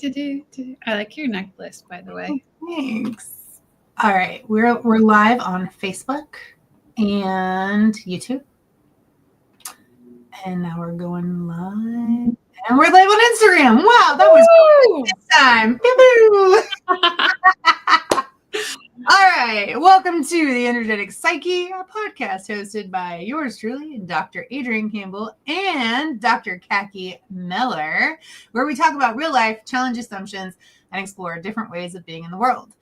I like your necklace, by the way. Thanks. All right, we're live on Facebook and YouTube, and now we're going live, and we're live on Instagram. Wow, that was cool this time. All right, welcome to the Energetic Psyche, a podcast hosted by yours truly, Dr. Adrian Campbell and Dr. Cacky Mellor, where we talk about real life, challenge assumptions, and explore different ways of being in the world.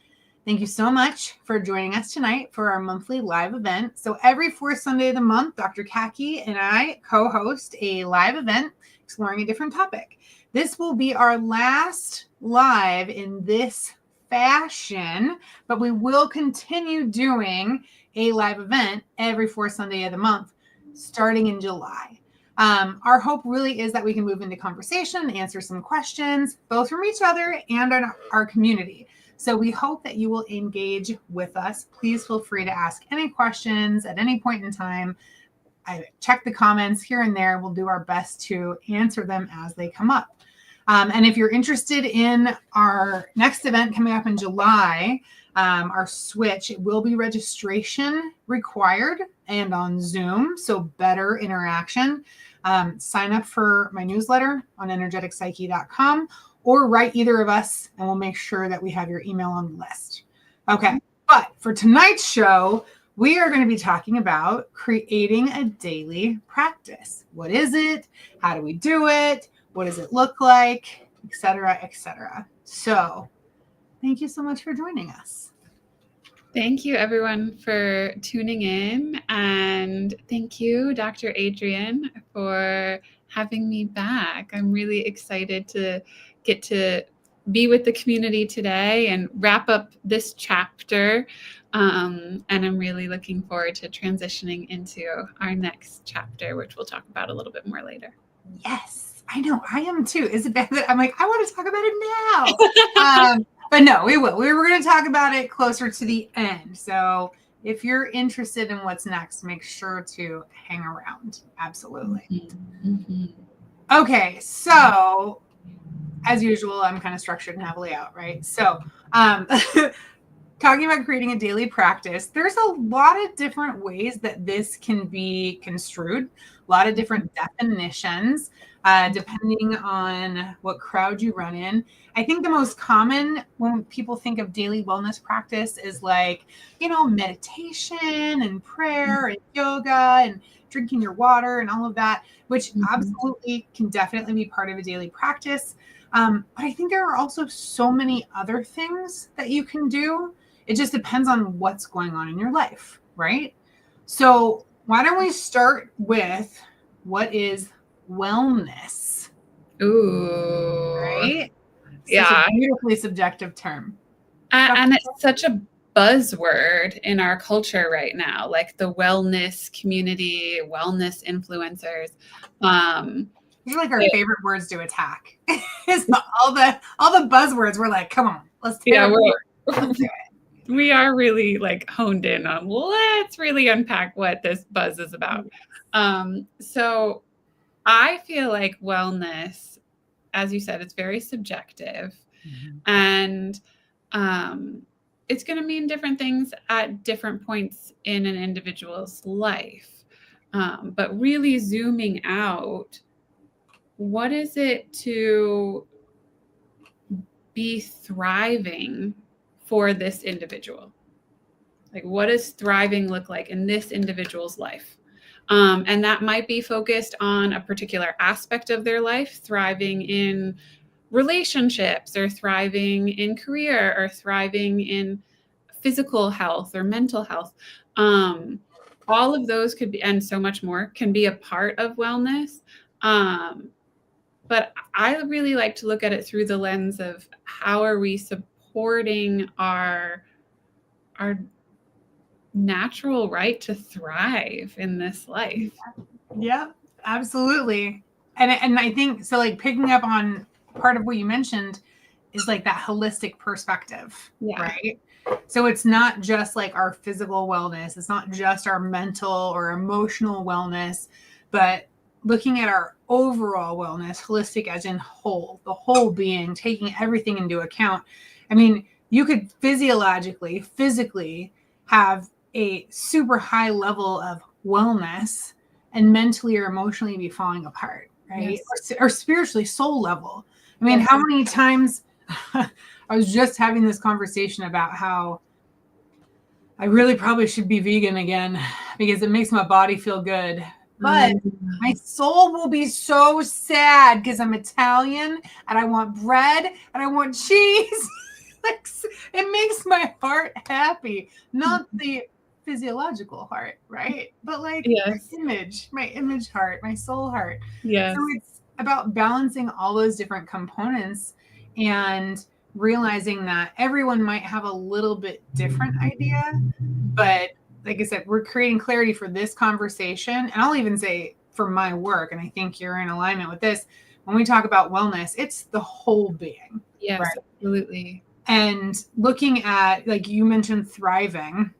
Thank you so much for joining us tonight for our monthly live event. So every fourth Sunday of the month, Dr. Cacky and I co-host a live event exploring a different topic. This will be our last live in this fashion, but we will continue doing a live event every fourth Sunday of the month, starting in July. Our hope really is that we can move into conversation, answer some questions, both from each other and our community. So we hope that you will engage with us. Please feel free to ask any questions at any point in time. I check the comments here and there. We'll do our best to answer them as they come up. And if you're interested in our next event coming up in July, our switch, it will be registration required and on Zoom, so better interaction. Sign up for my newsletter on energeticpsyche.com or write either of us, and we'll make sure that we have your email on the list. Okay, but for tonight's show, we are going to be talking about creating a daily practice. What is it? How do we do it? What does it look like? Et cetera, et cetera. So thank you so much for joining us. Thank you, everyone, for tuning in. And thank you, Dr. Adrian, for having me back. I'm really excited to get to be with the community today and wrap up this chapter. And I'm really looking forward to transitioning into our next chapter, which we'll talk about a little bit more later. Yes. I know, I am too. Is it bad that I'm like, I want to talk about it now? But no, we will. We're going to talk about it closer to the end. So if you're interested in what's next, make sure to hang around. Absolutely. Mm-hmm. Okay, so as usual, I'm kind of structured and have a layout, right? So talking about creating a daily practice, there's a lot of different ways that this can be construed, a lot of different definitions. Depending on what crowd you run in. I think the most common when people think of daily wellness practice is like, meditation and prayer and yoga and drinking your water and all of that, which absolutely can definitely be part of a daily practice. But I think there are also so many other things that you can do. It just depends on what's going on in your life, right? So why don't we start with what is wellness? Ooh. Right? Yeah. Such a beautifully subjective term. And it's such a buzzword in our culture right now, like the wellness community, wellness influencers. These are like our favorite words to attack. It's all the buzzwords. We're like, come on, let's do it. We are really like honed in on, let's really unpack what this buzz is about. So I feel like wellness, as you said, it's very subjective, and it's going to mean different things at different points in an individual's life. But really zooming out, what is it to be thriving for this individual? Like, what does thriving look like in this individual's life? And that might be focused on a particular aspect of their life, thriving in relationships or thriving in career or thriving in physical health or mental health. All of those could be, and so much more, can be a part of wellness. But I really like to look at it through the lens of how are we supporting our natural right to thrive in this life. Yeah, absolutely. And I think so, like picking up on part of what you mentioned is like that holistic perspective, right? So it's not just like our physical wellness. It's not just our mental or emotional wellness, but looking at our overall wellness, holistic as in whole, the whole being, taking everything into account. I mean, you could physiologically, physically have a super high level of wellness and mentally or emotionally be falling apart, right? Yes. Or spiritually, soul level. I mean, Yes. how many times I was just having this conversation about how I really probably should be vegan again because it makes my body feel good. But my soul will be so sad because I'm Italian and I want bread and I want cheese. Like, it makes my heart happy, not the physiological heart, right? But like Yes. my image heart, my soul heart. Yes. So it's about balancing all those different components and realizing that everyone might have a little bit different idea, but like I said, we're creating clarity for this conversation. And I'll even say for my work, and I think you're in alignment with this, when we talk about wellness, it's the whole being. Yes, right? Absolutely. And looking at, like you mentioned, thriving,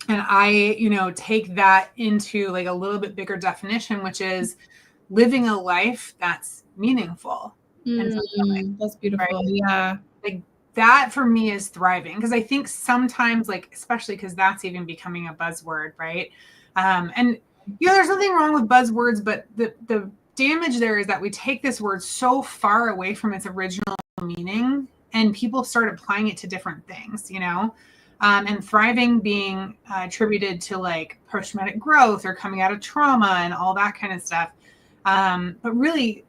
and I, take that into like a little bit bigger definition, which is living a life that's meaningful. That's beautiful. Right? Yeah. Like that for me is thriving, because I think sometimes, like, especially because that's even becoming a buzzword, right? And there's nothing wrong with buzzwords, but the damage there is that we take this word so far away from its original meaning, and people start applying it to different things, and thriving being attributed to like post-traumatic growth or coming out of trauma and all that kind of stuff. But really,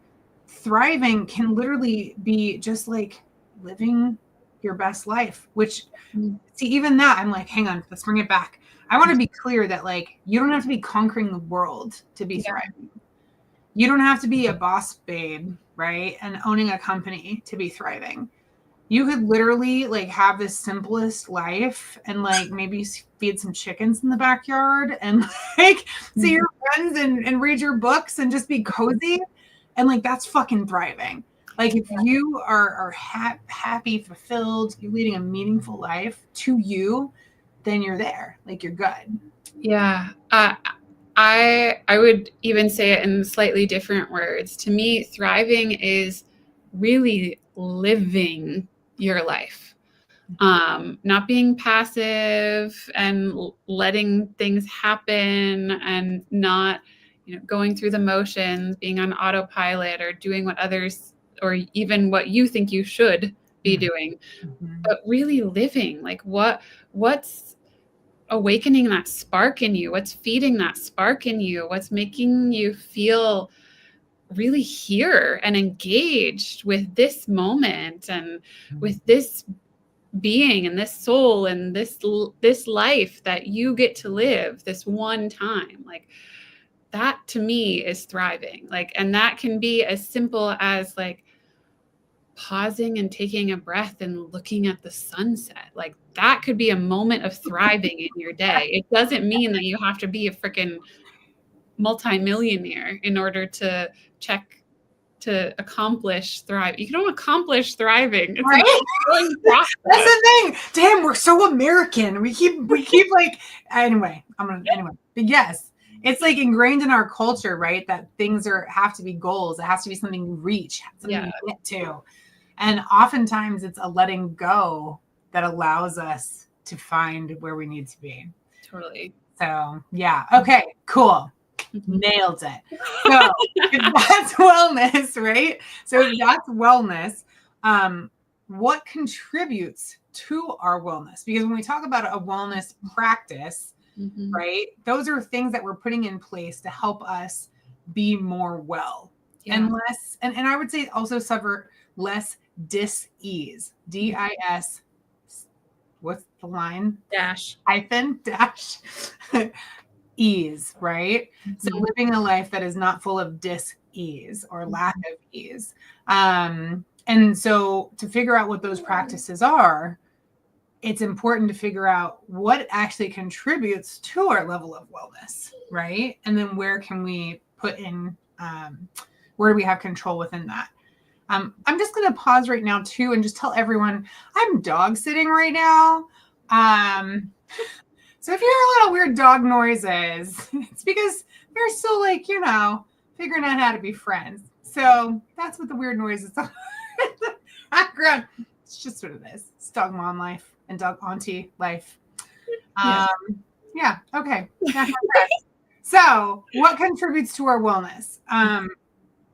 thriving can literally be just like living your best life, which, see, even that, I'm like, hang on, let's bring it back. I want to be clear that like, you don't have to be conquering the world to be thriving. You don't have to be a boss babe, right? And owning a company to be thriving. You could literally like have the simplest life and like maybe feed some chickens in the backyard and like see your friends and read your books and just be cozy. And like, that's fucking thriving. Like if you are happy, fulfilled, you're leading a meaningful life to you, then you're there. Like you're good. Yeah. I would even say it in slightly different words. To me, thriving is really living your life. Not being passive and letting things happen and not, going through the motions, being on autopilot or doing what others or even what you think you should be doing, but really living. Like what's awakening that spark in you? What's feeding that spark in you? What's making you feel really here and engaged with this moment and with this being and this soul and this life that you get to live this one time? Like that to me is thriving. Like, and that can be as simple as like pausing and taking a breath and looking at the sunset. Like that could be a moment of thriving in your day. It doesn't mean that you have to be a freaking multimillionaire in order to accomplish thrive. You don't accomplish thriving. It's right? That's the thing. Damn, we're so American. We keep like, anyway, but yes, it's like ingrained in our culture, right? That things have to be goals. It has to be something you reach, something you get to. And oftentimes it's a letting go that allows us to find where we need to be. Totally. So yeah. Okay, cool. Nailed it. So if that's wellness, right? So if that's wellness, what contributes to our wellness? Because when we talk about a wellness practice, right, those are things that we're putting in place to help us be more well and less, and I would say also suffer less dis-ease. D-I-S, what's the line? Dash. Ease, right? So living a life that is not full of dis-ease or lack of ease. And so to figure out what those practices are, it's important to figure out what actually contributes to our level of wellness, right? And then where can we put in, where do we have control within that? I'm just going to pause right now too and just tell everyone I'm dog sitting right now. So if you hear a little weird dog noises, it's because they're still like, figuring out how to be friends. So that's what the weird noise is on in the background. It's just what it is. It's dog mom life and dog auntie life. Yeah. Okay. So what contributes to our wellness?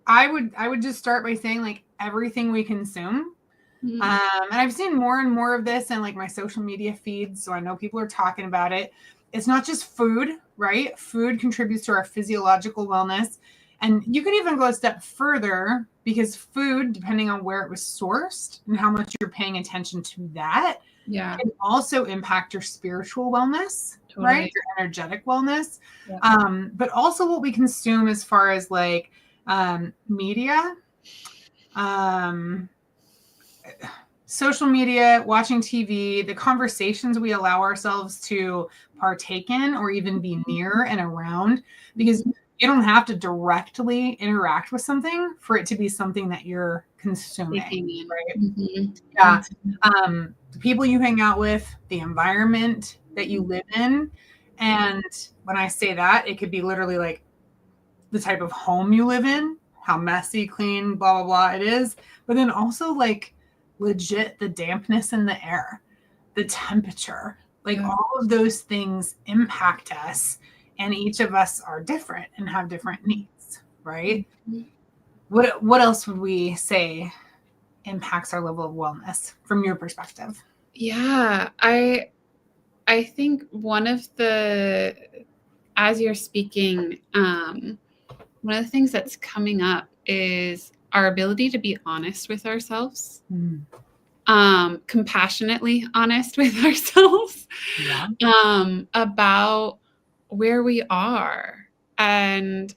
I would just start by saying like everything we consume. And I've seen more and more of this in like my social media feeds. So I know people are talking about it. It's not just food, right? Food contributes to our physiological wellness. And you can even go a step further because food, depending on where it was sourced and how much you're paying attention to that, can also impact your spiritual wellness, right? Your energetic wellness. But also what we consume as far as like media, social media, watching TV, the conversations we allow ourselves to partake in or even be near and around, because you don't have to directly interact with something for it to be something that you're consuming, right? Yeah. The people you hang out with, the environment that you live in. And when I say that, it could be literally like the type of home you live in, how messy, clean, blah, blah, blah it is. But then also like legit the dampness in the air, the temperature, like all of those things impact us. And each of us are different and have different needs, right? What else would we say impacts our level of wellness from your perspective? Yeah, I think one of the, as you're speaking, one of the things that's coming up is our ability to be honest with ourselves, compassionately honest with ourselves, about where we are. And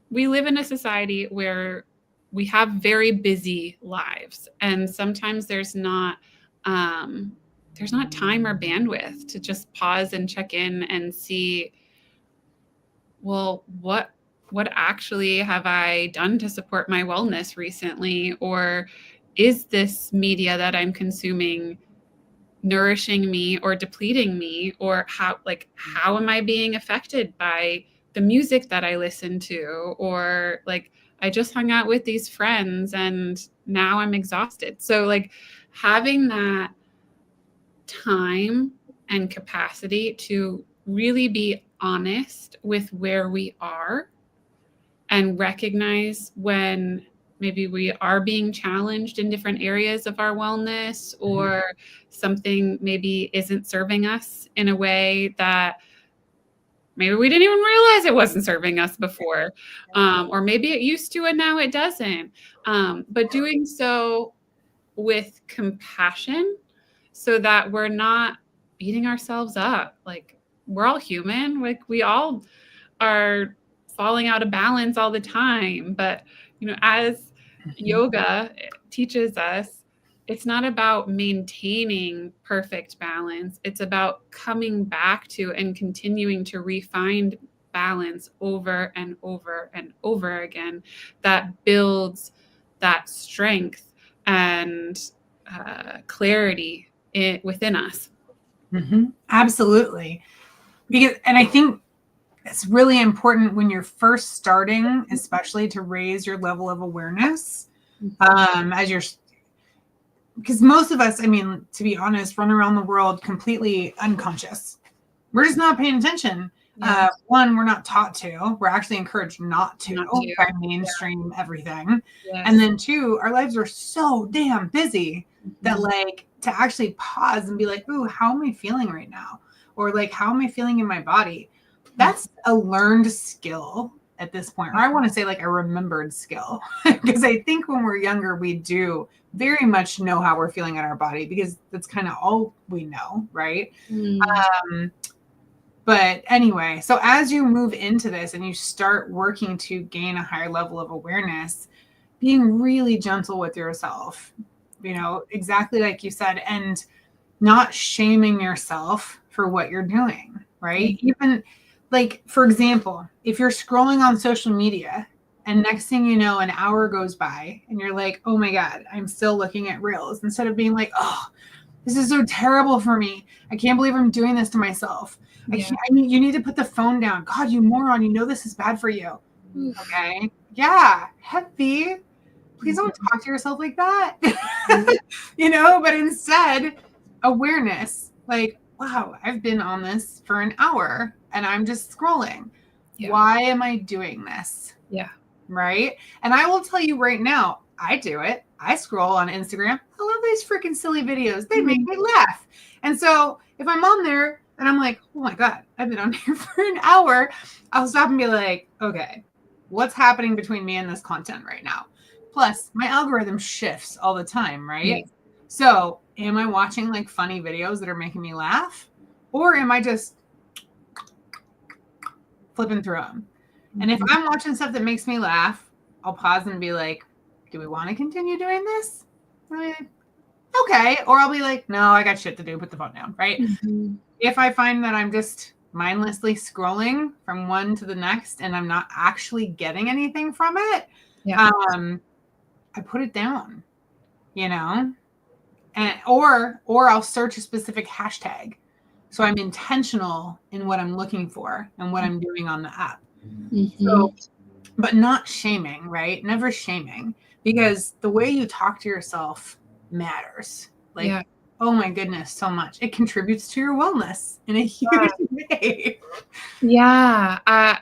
we live in a society where we have very busy lives, and sometimes there's not time or bandwidth to just pause and check in and see, well, what actually have I done to support my wellness recently? Or is this media that I'm consuming nourishing me or depleting me? Or how am I being affected by the music that I listen to? Or like, I just hung out with these friends and now I'm exhausted. So like having that time and capacity to really be honest with where we are and recognize when maybe we are being challenged in different areas of our wellness, or something maybe isn't serving us in a way that maybe we didn't even realize it wasn't serving us before. Or maybe it used to and now it doesn't. But doing so with compassion so that we're not beating ourselves up. Like, we're all human. Like, we all are falling out of balance all the time. But, as yoga teaches us, it's not about maintaining perfect balance. It's about coming back to and continuing to refine balance over and over and over again. That builds that strength and clarity within us. Absolutely. And I think it's really important when you're first starting, especially to raise your level of awareness, because most of us, to be honest, run around the world completely unconscious. We're just not paying attention. One, we're not taught to. We're actually encouraged not to by mainstream everything. And then two, our lives are so damn busy that like to actually pause and be like, ooh, how am I feeling right now? Or like, how am I feeling in my body? That's a learned skill at this point. Or I want to say like a remembered skill, because I think when we're younger, we do very much know how we're feeling in our body because that's kind of all we know, right? But anyway, so as you move into this and you start working to gain a higher level of awareness, being really gentle with yourself, exactly like you said, and not shaming yourself for what you're doing, right? Even like, for example, if you're scrolling on social media and next thing you know, an hour goes by and you're like, oh my God, I'm still looking at reels, instead of being like, oh, This is so terrible for me. I can't believe I'm doing this to myself. Yeah. I mean, you need to put the phone down. God, you moron. You know this is bad for you. Oof. Okay. Yeah. Heavy. Please don't talk to yourself like that. But instead, awareness. Like, wow, I've been on this for an hour and I'm just scrolling. Yeah. Why am I doing this? Yeah. Right. And I will tell you right now, I do it. I scroll on Instagram. I love these freaking silly videos. They make me laugh. And so if I'm on there and I'm like, oh my God, I've been on here for an hour, I'll stop and be like, okay, what's happening between me and this content right now? Plus, my algorithm shifts all the time, right? Yeah. So am I watching like funny videos that are making me laugh? Or am I just flipping through them? And if I'm watching stuff that makes me laugh, I'll pause and be like, do we want to continue doing this? Okay. Or I'll be like, no, I got shit to do. Put the phone down, right? Mm-hmm. If I find that I'm just mindlessly scrolling from one to the next and I'm not actually getting anything from it, I put it down, and or I'll search a specific hashtag. So I'm intentional in what I'm looking for and what I'm doing on the app. Mm-hmm. So, but not shaming, right? Never shaming, because the way you talk to yourself matters. Like, oh my goodness, so much. It contributes to your wellness in a huge way. Yeah.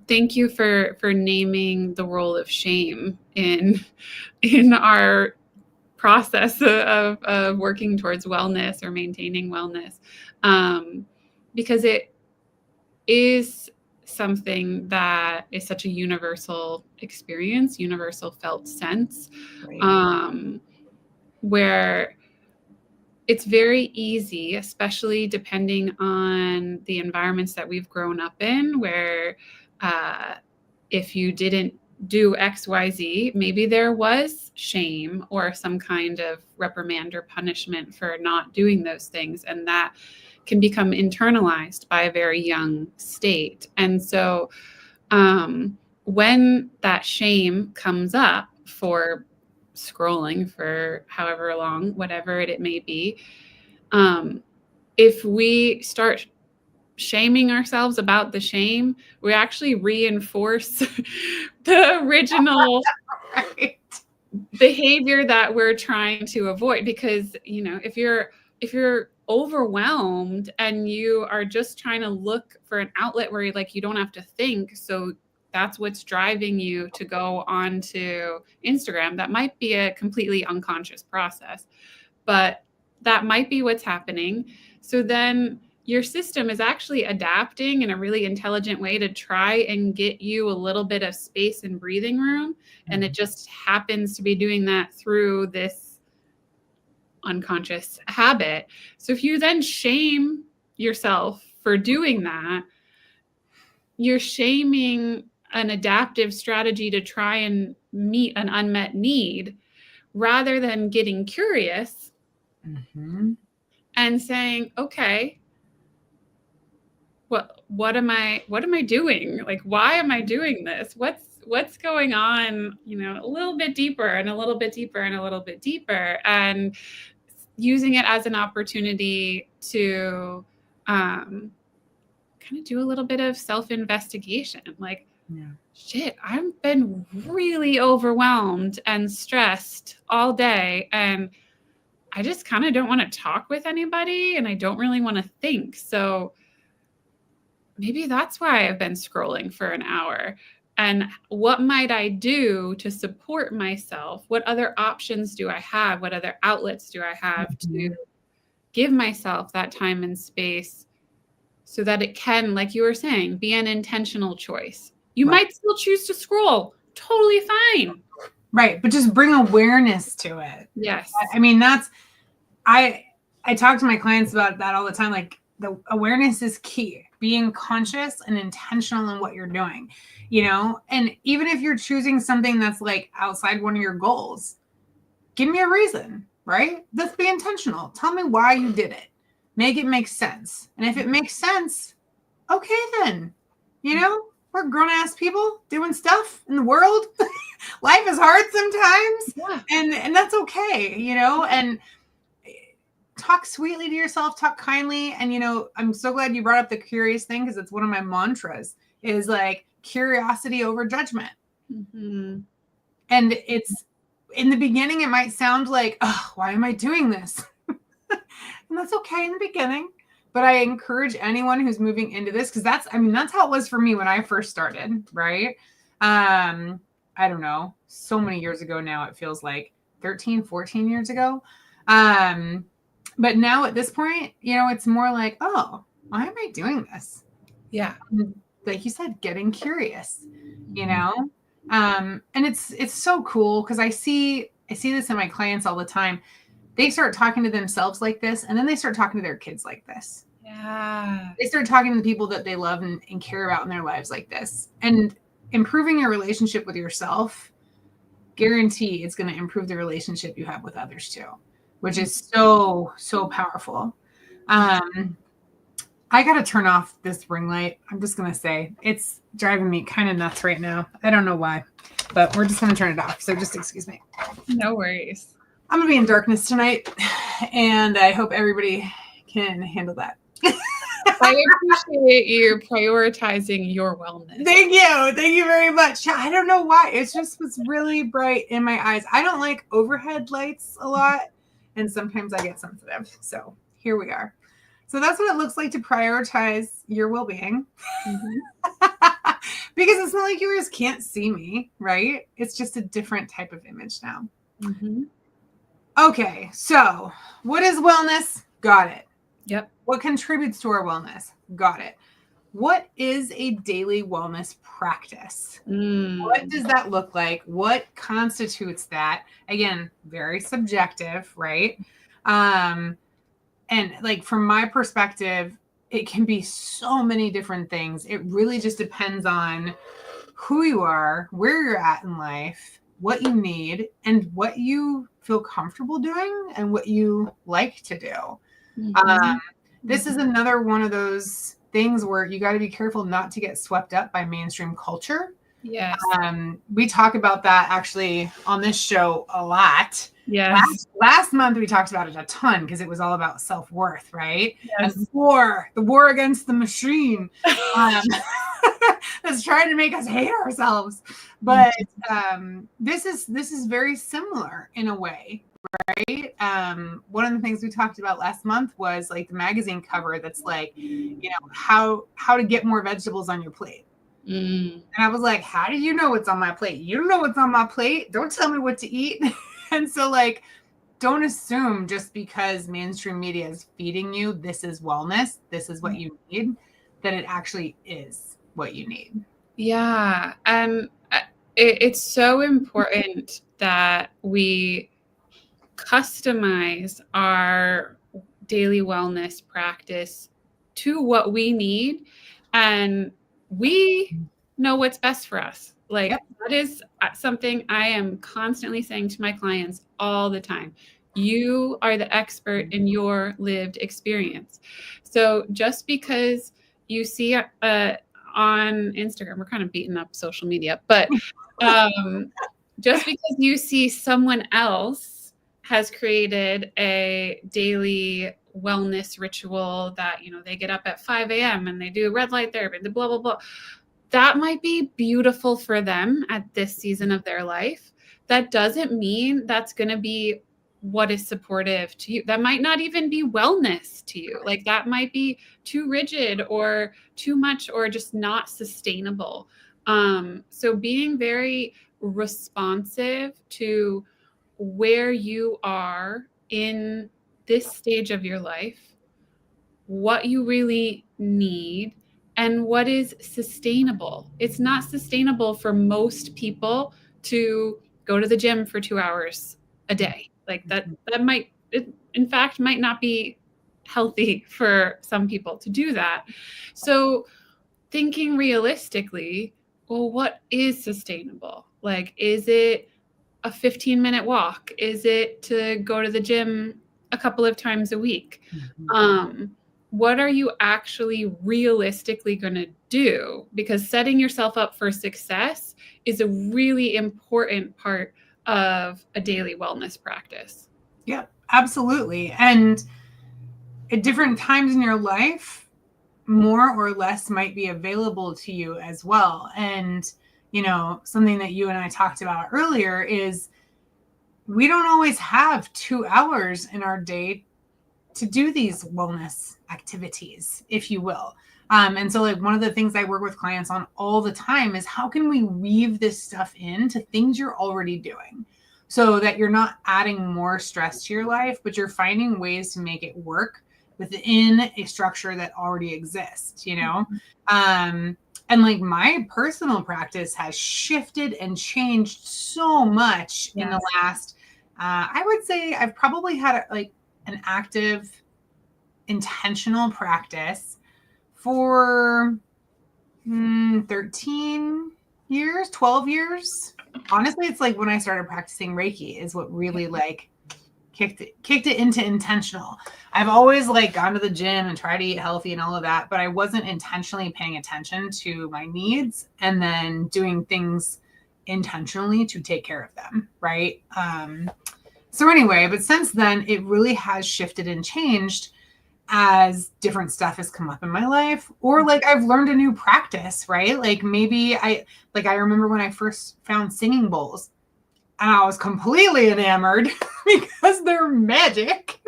Thank you for naming the role of shame in our process of working towards wellness or maintaining wellness, because it is something that is such a universal experience, universal felt sense, right. Where it's very easy, especially depending on the environments that we've grown up in, where if you didn't do XYZ, maybe there was shame or some kind of reprimand or punishment for not doing those things. And that can become internalized by a very young state. And so when that shame comes up for scrolling for however long, whatever it may be, if we start shaming ourselves about the shame, we actually reinforce the original behavior that we're trying to avoid. Because, if you're overwhelmed and you are just trying to look for an outlet where you don't have to think, so that's what's driving you to go onto Instagram, that might be a completely unconscious process, but that might be what's happening. So then your system is actually adapting in a really intelligent way to try and get you a little bit of space and breathing room. Mm-hmm. And it just happens to be doing that through this unconscious habit. So if you then shame yourself for doing that, you're shaming an adaptive strategy to try and meet an unmet need, rather than getting curious and saying, okay, what am I doing? Like, why am I doing this? What's going on, a little bit deeper and a little bit deeper and a little bit deeper, and using it as an opportunity to kind of do a little bit of self-investigation. Like, shit, I've been really overwhelmed and stressed all day, and I just kind of don't want to talk with anybody, and I don't really want to think. So maybe that's why I've been scrolling for an hour. And what might I do to support myself? What other options do I have? What other outlets do I have to give myself that time and space so that it can, like you were saying, be an intentional choice? You might still choose to scroll. Totally fine. Right. But just bring awareness to it. Yes. I mean, I talk to my clients about that all the time. Like, the awareness is key. Being conscious and intentional in what you're doing, and even if you're choosing something that's like outside one of your goals, give me a reason, right? Let's be intentional. Tell me why you did it. Make it make sense. And if it makes sense, okay, then, we're grown ass people doing stuff in the world. Life is hard sometimes, and that's okay, and talk sweetly to yourself, talk kindly. And, I'm so glad you brought up the curious thing, because it's one of my mantras is like curiosity over judgment. Mm-hmm. And it's in the beginning, it might sound like, oh, why am I doing this? And that's okay in the beginning. But I encourage anyone who's moving into this, because that's how it was for me when I first started, right? I don't know, so many years ago now, it feels like 13, 14 years ago. But now at this point, it's more like, oh, why am I doing this? Yeah. Like you said, getting curious, and it's so cool, because I see this in my clients all the time. They start talking to themselves like this, and then they start talking to their kids like this. Yeah. They start talking to the people that they love and care about in their lives like this. And improving your relationship with yourself, guarantee it's going to improve the relationship you have with others too, which is so, so powerful. I got to turn off this ring light. I'm just going to say it's driving me kind of nuts right now. I don't know why, but we're just going to turn it off. So just excuse me. No worries. I'm going to be in darkness tonight, and I hope everybody can handle that. I appreciate you prioritizing your wellness. Thank you. Thank you very much. I don't know why. It just was really bright in my eyes. I don't like overhead lights a lot, and sometimes I get sensitive. So here we are. So that's what it looks like to prioritize your well-being. Mm-hmm. Because it's not like you guys can't see me, right? It's just a different type of image now. Mm-hmm. Okay, so what is wellness? Got it. Yep. What contributes to our wellness? Got it. What is a daily wellness practice? What does that look like? What constitutes that? Again, very subjective, right? And like from my perspective, it can be so many different things. It really just depends on who you are, where you're at in life, what you need, and what you feel comfortable doing and what you like to do. Mm-hmm. This is another one of those things where you got to be careful not to get swept up by mainstream culture. Yes. We talk about that actually on this show a lot. Yes. Last month we talked about it a ton because it was all about self-worth, right? Yes. And the war against the machine that's trying to make us hate ourselves. But this is very similar in a way, right? One of the things we talked about last month was like the magazine cover that's like, how to get more vegetables on your plate. And I was like, how do you know what's on my plate? You don't know what's on my plate. Don't tell me what to eat. And so like, don't assume just because mainstream media is feeding you, this is wellness, this is what you need, that it actually is what you need. Yeah. And it's so important that we customize our daily wellness practice to what we need, and we know what's best for us. Like that is something I am constantly saying to my clients all the time. You are the expert in your lived experience. So just because you see on Instagram, we're kind of beating up social media, but just because you see someone else has created a daily wellness ritual that, they get up at 5 a.m. and they do red light therapy, blah, blah, blah. That might be beautiful for them at this season of their life. That doesn't mean that's going to be what is supportive to you. That might not even be wellness to you. Like that might be too rigid or too much or just not sustainable. So being very responsive to where you are in this stage of your life, what you really need, and what is sustainable. It's not sustainable for most people to go to the gym for 2 hours a day. Like that might, in fact, might not be healthy for some people to do that. So thinking realistically, well, what is sustainable? Like, is it a 15-minute walk? Is it to go to the gym a couple of times a week? What are you actually realistically going to do? Because setting yourself up for success is a really important part of a daily wellness practice. Yeah, absolutely. And at different times in your life, more or less might be available to you as well. And, you know, something that you and I talked about earlier is we don't always have 2 hours in our day to do these wellness activities, if you will. And so like one of the things I work with clients on all the time is how can we weave this stuff into things you're already doing so that you're not adding more stress to your life, but you're finding ways to make it work within a structure that already exists, you know? And like my personal practice has shifted and changed so much in the last, I would say I've probably had like an active, intentional practice for 13 years, 12 years. Honestly, it's like when I started practicing Reiki is what really like kicked it into intentional. I've always like gone to the gym and tried to eat healthy and all of that, but I wasn't intentionally paying attention to my needs and then doing things intentionally to take care of them. Right. So anyway, but since then it really has shifted and changed as different stuff has come up in my life, or like I've learned a new practice, right? Like maybe I remember when I first found singing bowls and I was completely enamored because they're magic.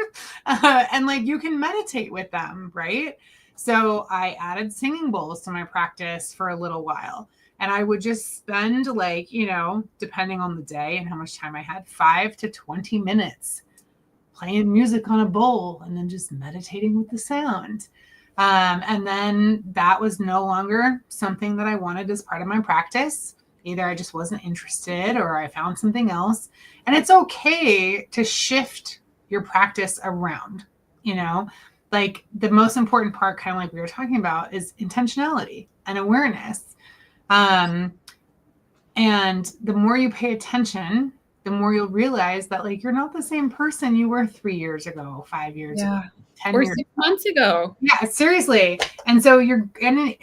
And like you can meditate with them, right? So I added singing bowls to my practice for a little while. And I would just spend like, you know, depending on the day and how much time I had, 5 to 20 minutes playing music on a bowl and then just meditating with the sound. And then that was no longer something that I wanted as part of my practice. Either I just wasn't interested or I found something else. And it's okay to shift your practice around, you know, like the most important part, kind of like we were talking about, is intentionality and awareness. And the more you pay attention, the more you'll realize that like you're not the same person you were 3 years ago, 5 years ago, 10 or years 6 months ago. Yeah, seriously. And so you're in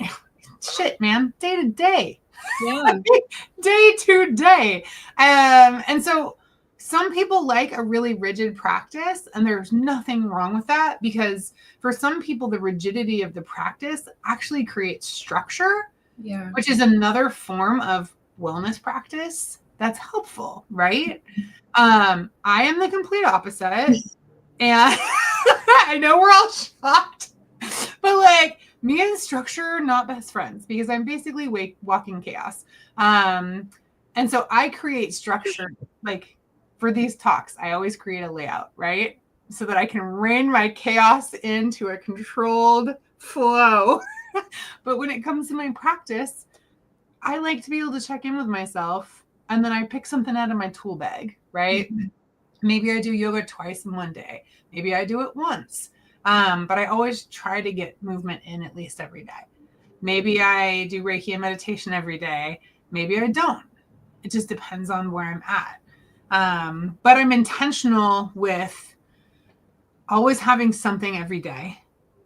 shit, man, day to day. Yeah. Day to day. And so some people like a really rigid practice, and there's nothing wrong with that because for some people, the rigidity of the practice actually creates structure, which is another form of wellness practice that's helpful, right? I am the complete opposite. And I know we're all shocked, but like me and structure are not best friends because I'm basically walking chaos. And so I create structure, like for these talks, I always create a layout, right? So that I can rein my chaos into a controlled flow. But when it comes to my practice, I like to be able to check in with myself and then I pick something out of my tool bag, right? Mm-hmm. Maybe I do yoga twice in one day. Maybe I do it once. But I always try to get movement in at least every day. Maybe I do Reiki and meditation every day. Maybe I don't. It just depends on where I'm at. But I'm intentional with always having something every day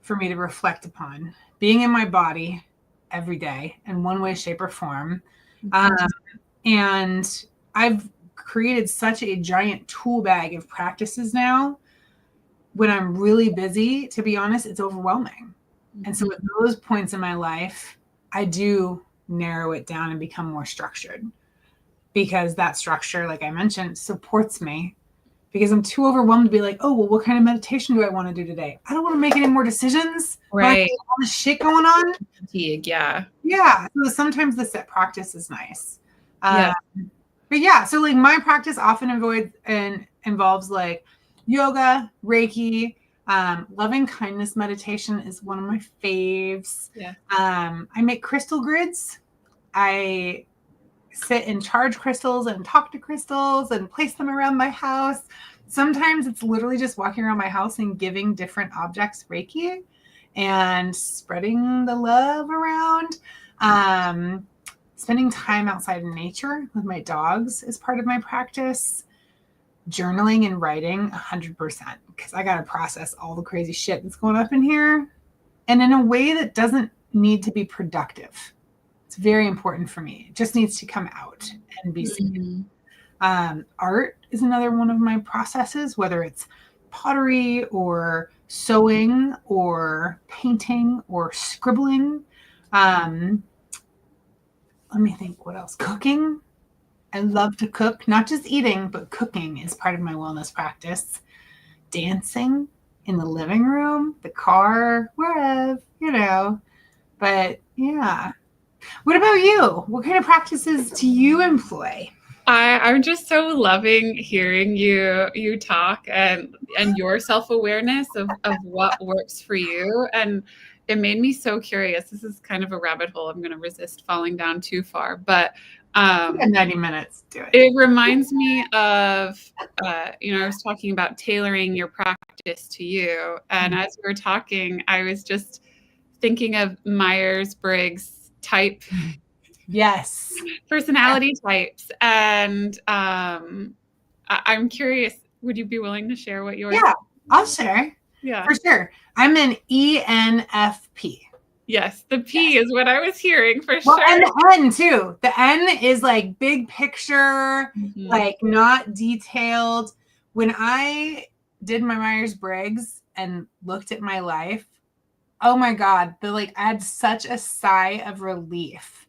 for me to reflect upon, being in my body every day in one way, shape, or form. And I've created such a giant tool bag of practices now. When I'm really busy, to be honest, it's overwhelming. And so at those points in my life, I do narrow it down and become more structured because that structure, like I mentioned, supports me because I'm too overwhelmed to be like, oh, well, what kind of meditation do I want to do today? I don't want to make any more decisions. Right. All this shit going on. Fatigue, yeah. Yeah. So sometimes the set practice is nice. But yeah, so like my practice often involves like yoga, Reiki, loving kindness meditation is one of my faves. Yeah. I make crystal grids. I sit and charge crystals and talk to crystals and place them around my house. Sometimes it's literally just walking around my house and giving different objects Reiki and spreading the love around. Spending time outside in nature with my dogs is part of my practice. Journaling and writing 100% because I got to process all the crazy shit that's going up in here and in a way that doesn't need to be productive. It's very important for me. It just needs to come out and be seen. Art is another one of my processes, whether it's pottery or sewing or painting or scribbling. Let me think, what else? Cooking. I love to cook, not just eating, but cooking is part of my wellness practice. Dancing in the living room, the car, wherever, But yeah. What about you? What kind of practices do you employ? I'm just so loving hearing you talk and your self-awareness of what works for you. And it made me so curious. This is kind of a rabbit hole. I'm going to resist falling down too far, but 90 minutes, do it. It reminds me of, I was talking about tailoring your practice to you. And as we were talking, I was just thinking of Myers-Briggs type. Yes. Personality types. And I'm curious, would you be willing to share what yours? Yeah, I'll share. Yeah. For sure. I'm an ENFP. Yes, the P is what I was hearing for sure. And the N too. The N is like big picture, like not detailed. When I did my Myers-Briggs and looked at my life, oh my God, I had such a sigh of relief.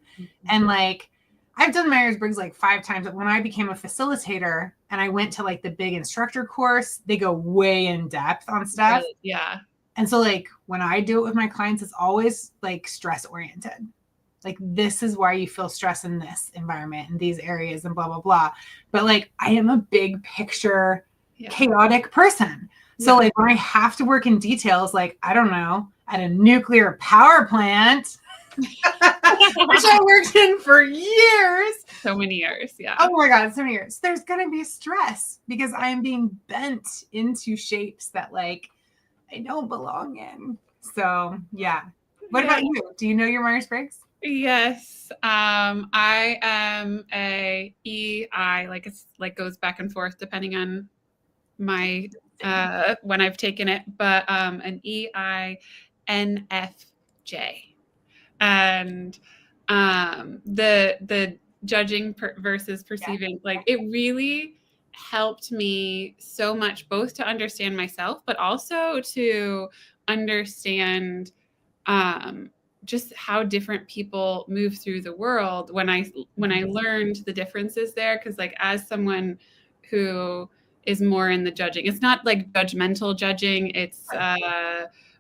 And like, I've done Myers-Briggs like 5 times. But when I became a facilitator and I went to like the big instructor course, they go way in depth on stuff. Right, yeah. And so like when I do it with my clients, it's always like stress oriented. Like, this is why you feel stress in this environment, in these areas, and blah, blah, blah. But like, I am a big picture, chaotic person. So like when I have to work in details, like, I don't know, at a nuclear power plant, which I worked in for years. So many years, yeah. Oh my God, so many years. There's going to be stress because I am being bent into shapes that like I don't belong in. So yeah. What about you? Do you know your Myers-Briggs? Yes. I am a EI, like it's like goes back and forth depending on my when I've taken it, but an EINFJ. And the judging versus perceiving, like it really helped me so much, both to understand myself, but also to understand just how different people move through the world when I learned the differences there. Because like, as someone who is more in the judging, it's not like judgmental judging, it's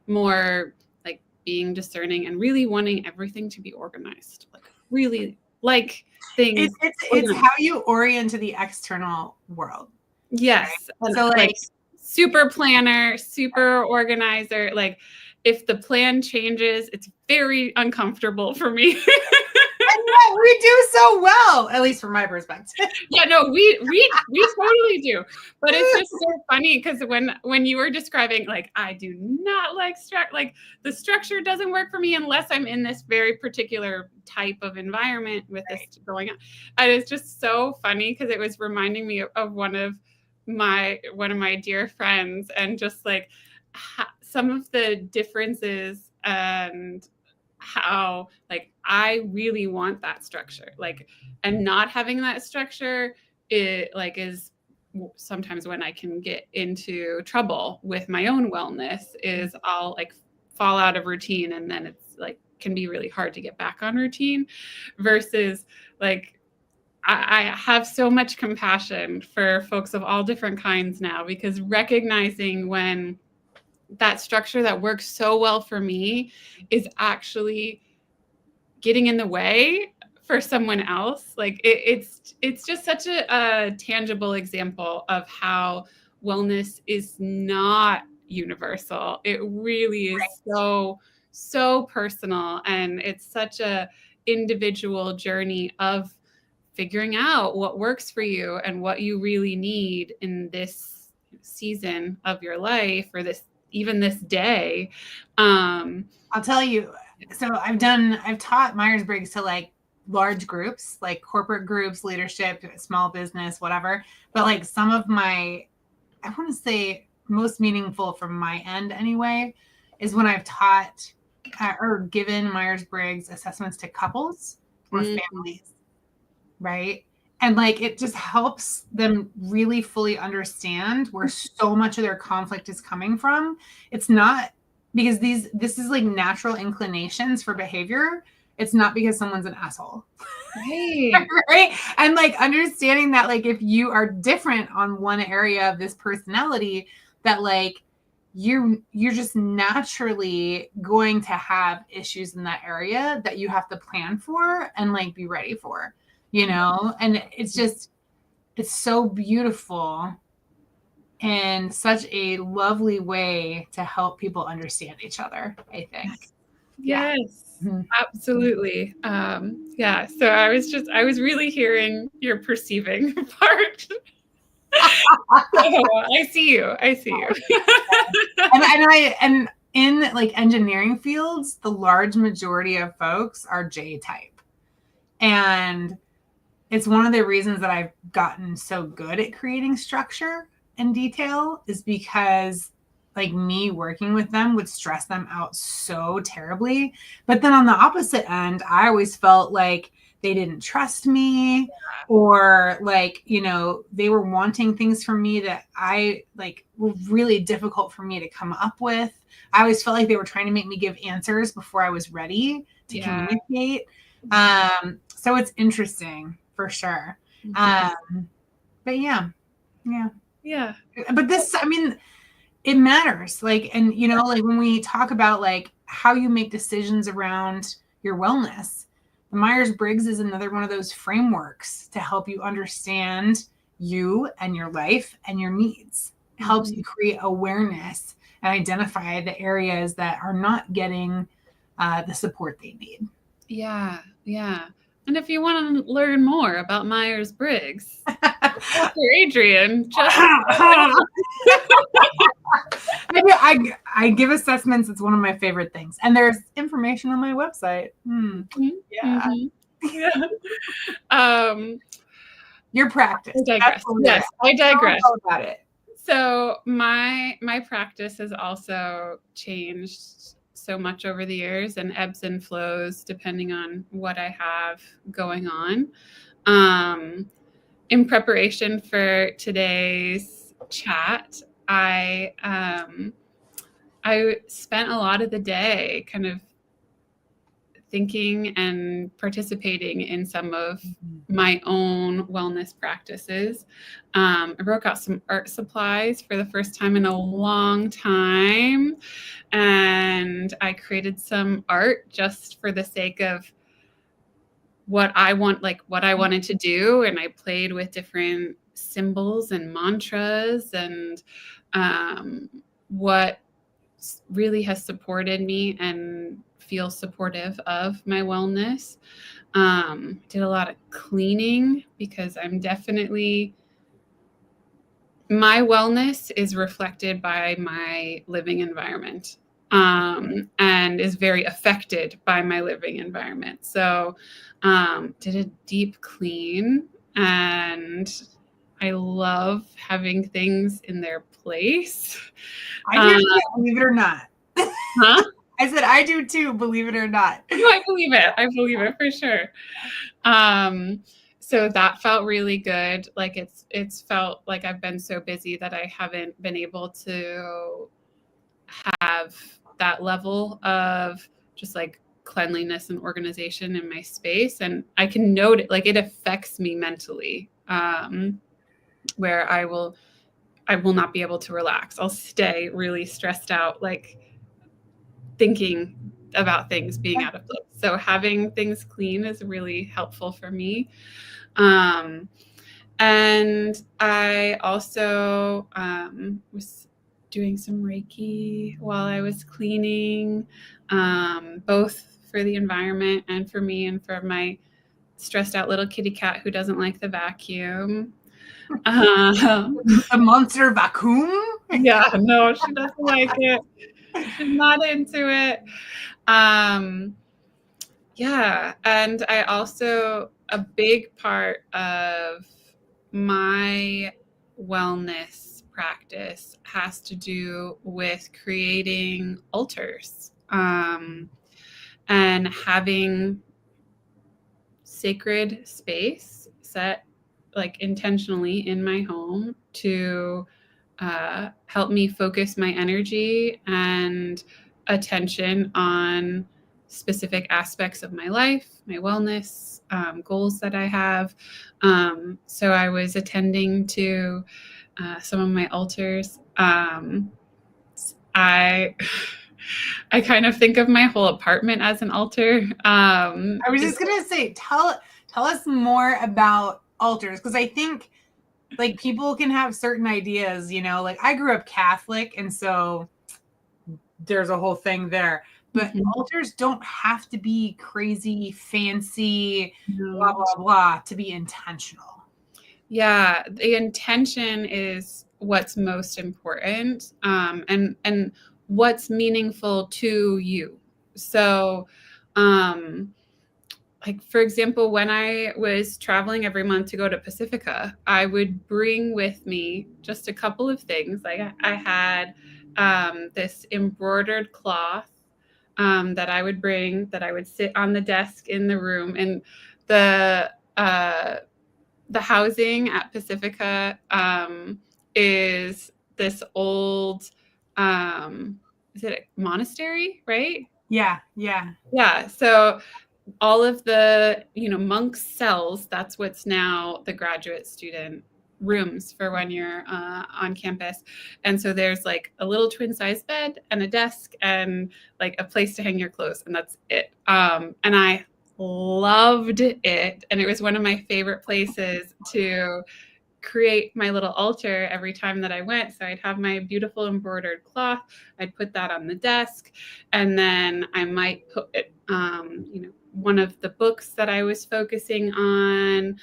more like being discerning and really wanting everything to be organized, like really like things. It's how you orient to the external world. Yes. Right? So like super planner, super organizer. Like if the plan changes, it's very uncomfortable for me. And yet we do so well, at least from my perspective. Yeah, no, we totally do. But it's just so funny because when you were describing, like, I do not like like the structure doesn't work for me unless I'm in this very particular type of environment with this going on. And it's just so funny because it was reminding me of one of my dear friends, and just like some of the differences and how like I really want that structure, like, and not having that structure, it like is sometimes when I can get into trouble with my own wellness, is I'll like fall out of routine, and then it's like can be really hard to get back on routine. Versus like I have so much compassion for folks of all different kinds now, because recognizing when that structure that works so well for me is actually getting in the way for someone else. Like it's just such a tangible example of how wellness is not universal. It really is so personal, and it's such a individual journey of figuring out what works for you and what you really need in this season of your life, or this day. I'll tell you. So I've taught Myers-Briggs to like large groups, like corporate groups, leadership, small business, whatever. But like some of my, I want to say most meaningful from my end anyway, is when I've taught or given Myers-Briggs assessments to couples or families, right? And like, it just helps them really fully understand where so much of their conflict is coming from. It's not because this is like natural inclinations for behavior. It's not because someone's an asshole. Right. Right. And like understanding that, like, if you are different on one area of this personality, that like you're just naturally going to have issues in that area that you have to plan for and like be ready for, you know? And it's just, it's so beautiful and such a lovely way to help people understand each other, I think. Yes. Yeah. Absolutely. Yeah. So I was really hearing your perceiving part. I see you. And in like engineering fields, the large majority of folks are J type. And it's one of the reasons that I've gotten so good at creating structure and detail, is because like me working with them would stress them out so terribly. But then on the opposite end, I always felt like they didn't trust me, or like, you know, they were wanting things from me that I like were really difficult for me to come up with. I always felt like they were trying to make me give answers before I was ready to communicate. So it's interesting for sure. But yeah. But this, I mean, it matters. Like, and you know, like when we talk about like how you make decisions around your wellness, the Myers-Briggs is another one of those frameworks to help you understand you and your life and your needs. It helps you create awareness and identify the areas that are not getting the support they need. Yeah. And if you want to learn more about Myers-Briggs, Dr. Adrian, just I give assessments. It's one of my favorite things. And there's information on my website. Your practice. I digress. Yes, I digress. Tell about it. So my practice has also changed so much over the years, and ebbs and flows depending on what I have going on. In preparation for today's chat, I spent a lot of the day kind of thinking and participating in some of my own wellness practices. I broke out some art supplies for the first time in a long time, and I created some art just for the sake of what I wanted to do. And I played with different symbols and mantras, and what really has supported me and feel supportive of my wellness. Did a lot of cleaning because I'm definitely, my wellness is reflected by my living environment, and is very affected by my living environment. So did a deep clean, and I love having things in their place. I do too, believe it or not. Huh? I said I do too, believe it or not. No, I believe it for sure. So that felt really good. Like it's felt like I've been so busy that I haven't been able to have that level of just like cleanliness and organization in my space. And I can note it, like it affects me mentally, where I will not be able to relax. I'll stay really stressed out, like thinking about things being out of place. So having things clean is really helpful for me. And I also was doing some Reiki while I was cleaning, both for the environment and for me and for my stressed out little kitty cat who doesn't like the vacuum. The monster vacuum? Yeah, no, she doesn't like it. She's not into it. Yeah. And I also, a big part of my wellness practice has to do with creating altars, and having sacred space set like intentionally in my home to help me focus my energy and attention on specific aspects of my life, my wellness, goals that I have. So I was attending to some of my altars. I I kind of think of my whole apartment as an altar. I was just gonna say, tell us more about altars, because I think like people can have certain ideas, you know, like I grew up Catholic, and so there's a whole thing there. But altars don't have to be crazy, fancy, blah, blah, blah, to be intentional. Yeah, the intention is what's most important, and what's meaningful to you. So, like for example, when I was traveling every month to go to Pacifica, I would bring with me just a couple of things. Like I had this embroidered cloth that I would bring, that I would sit on the desk in the room, and the housing at Pacifica is this old, is it a monastery, right? Yeah. Yeah. So all of the, monks' cells, that's what's now the graduate student rooms for when you're on campus. And so there's like a little twin size bed and a desk and like a place to hang your clothes, and that's it. And I loved it. And it was one of my favorite places to create my little altar every time that I went. So I'd have my beautiful embroidered cloth. I'd put that on the desk, and then I might put it, one of the books that I was focusing on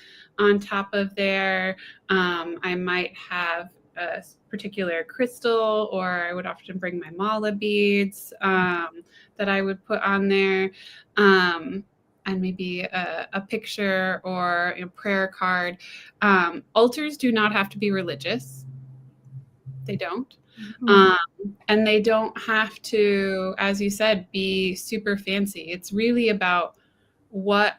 top of there. I might have a particular crystal, or I would often bring my mala beads that I would put on there. And maybe a picture or a prayer card. Altars do not have to be religious. They don't. And they don't have to, as you said, be super fancy. It's really about what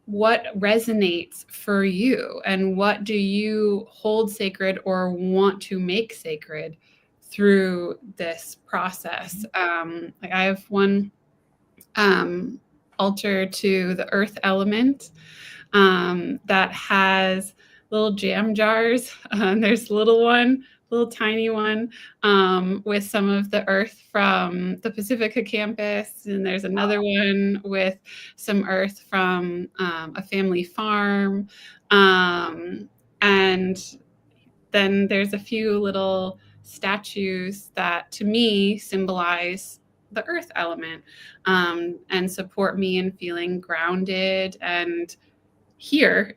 resonates for you, and what do you hold sacred or want to make sacred through this process. Like I have one altar to the earth element that has little jam jars. There's a little tiny one with some of the earth from the Pacifica campus, and there's another one with some earth from a family farm, and then there's a few little statues that to me symbolize the earth element, and support me in feeling grounded and here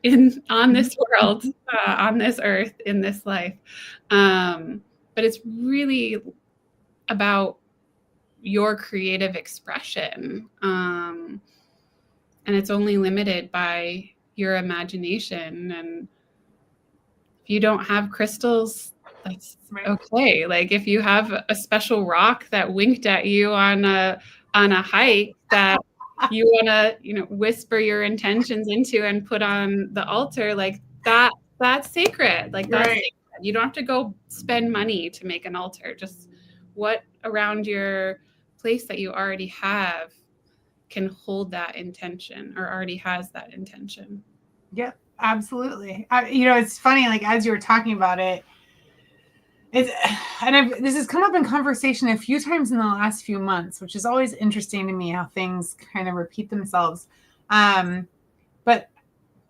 on this world, on this earth, in this life. But it's really about your creative expression, and it's only limited by your imagination. And if you don't have crystals, that's okay. Like if you have a special rock that winked at you on a hike that you want to, whisper your intentions into and put on the altar, like that's sacred. Like that's sacred. You don't have to go spend money to make an altar. Just what around your place that you already have can hold that intention, or already has that intention. Yep, absolutely. It's funny, like as you were talking about it, this has come up in conversation a few times in the last few months, which is always interesting to me how things kind of repeat themselves. But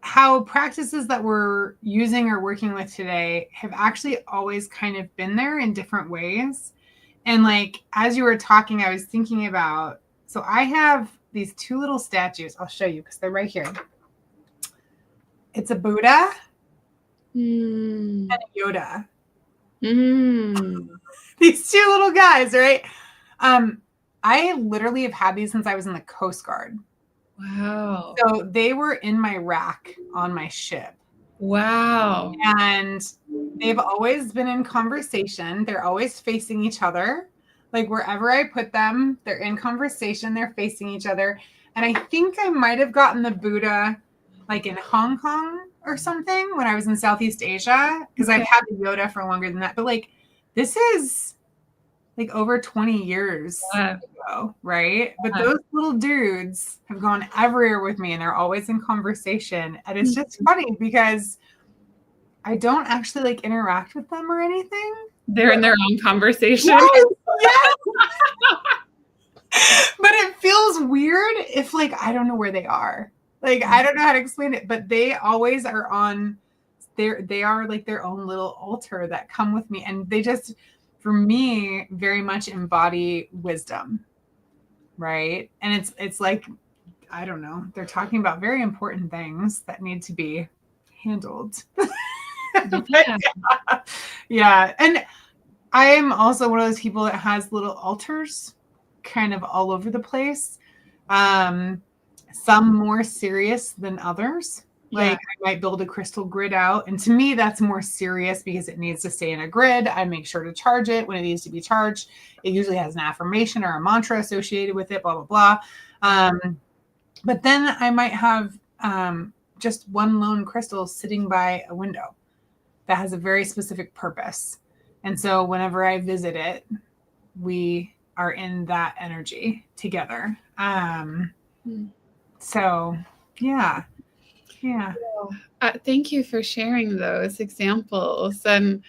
how practices that we're using or working with today have actually always kind of been there in different ways. And like, as you were talking, I was thinking about, so I have these two little statues. I'll show you because they're right here. It's a Buddha and a Yoda. These two little guys, right? I literally have had these since I was in the Coast Guard. Wow. So they were in my rack on my ship. Wow. And they've always been in conversation. They're always facing each other. Like wherever I put them, they're in conversation. They're facing each other. And I think I might have gotten the Buddha like in Hong Kong or something when I was in Southeast Asia, because I've had the Yoda for longer than that. But like, this is like over 20 years ago, right? But those little dudes have gone everywhere with me, and they're always in conversation. And it's just funny because I don't actually like interact with them or anything. They're in their own conversation. Yes. But it feels weird if like I don't know where they are. Like I don't know how to explain it, but they always are on they are like their own little altar that come with me, and they just, for me, very much embody wisdom, right? And it's like, I don't know, they're talking about very important things that need to be handled. Yeah. And I am also one of those people that has little altars kind of all over the place. Some more serious than others. Like I might build a crystal grid out. And to me, that's more serious because it needs to stay in a grid. I make sure to charge it when it needs to be charged. It usually has an affirmation or a mantra associated with it, blah, blah, blah. But then I might have just one lone crystal sitting by a window that has a very specific purpose. And so whenever I visit it, we are in that energy together. So, yeah. Thank you for sharing those examples. And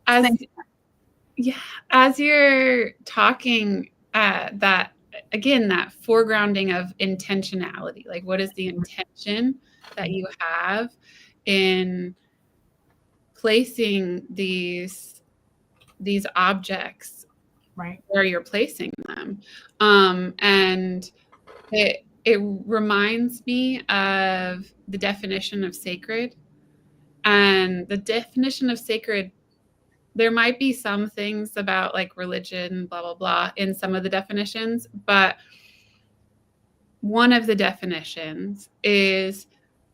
as you're talking, that foregrounding of intentionality, like what is the intention that you have in placing these objects right where you're placing them? And it reminds me of the definition of sacred. And the definition of sacred, there might be some things about like religion, blah, blah, blah, in some of the definitions, but one of the definitions is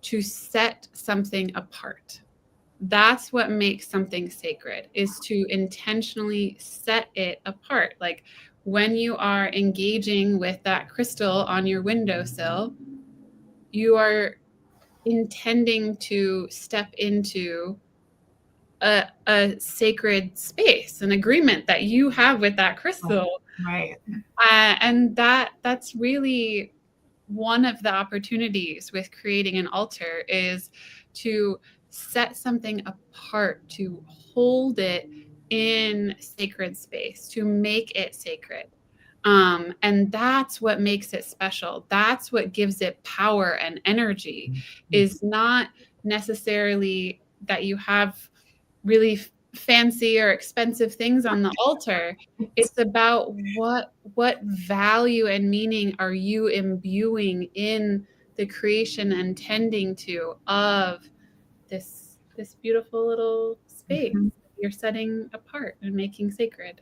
to set something apart. That's what makes something sacred, is to intentionally set it apart. Like when you are engaging with that crystal on your windowsill, you are intending to step into a sacred space, an agreement that you have with that crystal. Right. And that's really one of the opportunities with creating an altar, is to set something apart, to hold it in sacred space, to make it sacred. And that's what makes it special. That's what gives it power and energy, is not necessarily that you have really fancy or expensive things on the altar. It's about what value and meaning are you imbuing in the creation and tending to of this beautiful little space you're setting apart and making sacred.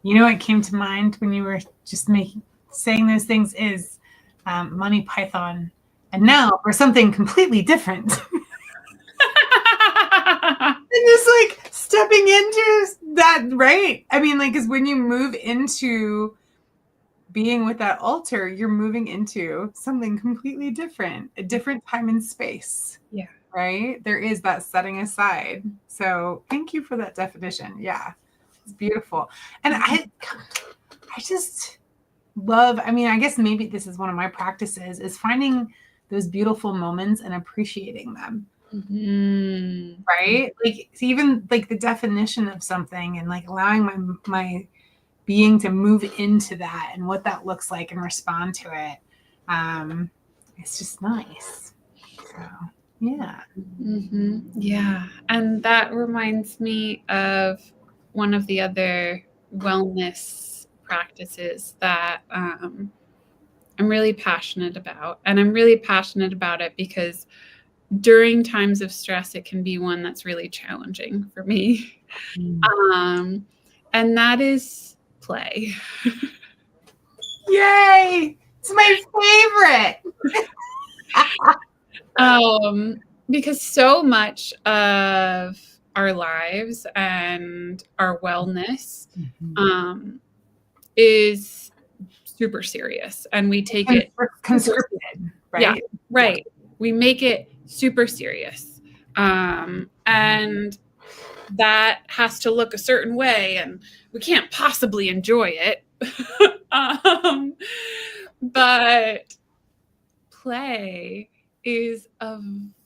You know what came to mind when you were just saying those things is Monty Python. And now for something completely different. And just like stepping into that, right? I mean, like, because when you move into being with that altar, you're moving into something completely different, a different time and space. Yeah. Right? There is that setting aside. So thank you for that definition. Yeah. It's beautiful. And I just love, I mean, I guess maybe this is one of my practices, is finding those beautiful moments and appreciating them. Right? Like even like the definition of something, and like allowing my being to move into that and what that looks like and respond to it. It's just nice. So yeah. Yeah. And that reminds me of one of the other wellness practices that I'm really passionate about. And I'm really passionate about it because during times of stress, it can be one that's really challenging for me. And that is play. Yay! It's my favorite. Because so much of our lives and our wellness is super serious, and we take it conscripted, right? Yeah, right. We make it super serious. And that has to look a certain way, and we can't possibly enjoy it. But play is a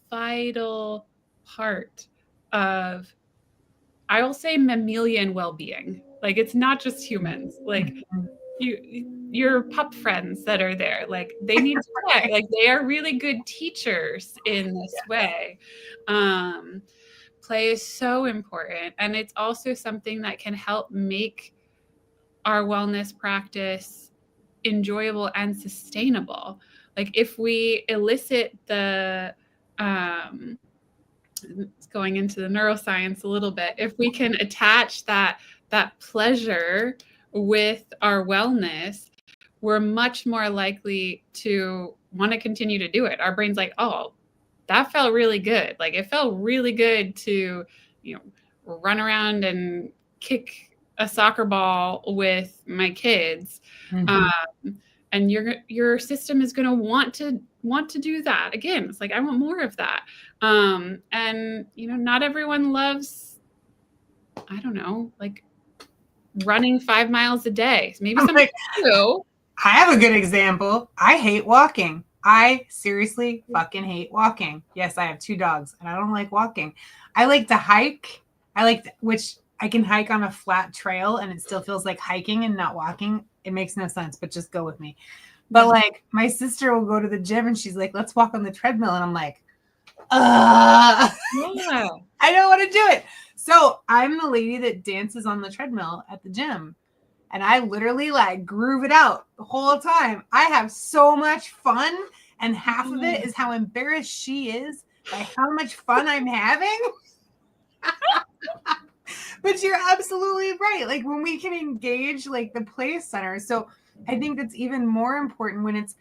vital part of, I will say, mammalian well-being. Like, it's not just humans. Like, your pup friends that are there, like, they need to play. Like, they are really good teachers in this way. Play is so important, and it's also something that can help make our wellness practice enjoyable and sustainable. Like, if we elicit the it's going into the neuroscience a little bit, if we can attach that pleasure with our wellness, we're much more likely to want to continue to do it. Our brain's like, oh, that felt really good. Like, it felt really good to, run around and kick a soccer ball with my kids. And your system is going to want to do that again. It's like, I want more of that. And not everyone loves, I don't know, like running 5 miles a day. Maybe some do. I have a good example. I hate walking. I seriously fucking hate walking. Yes, I have 2 dogs and I don't like walking. I like to hike. Which I can hike on a flat trail and it still feels like hiking and not walking. It makes no sense, but just go with me. But like, my sister will go to the gym and she's like, let's walk on the treadmill. And I'm like, I don't want to do it. So I'm the lady that dances on the treadmill at the gym. And I literally like groove it out the whole time. I have so much fun. And half of it is how embarrassed she is by how much fun I'm having. But you're absolutely right. Like, when we can engage like the play center. So I think that's even more important when it's,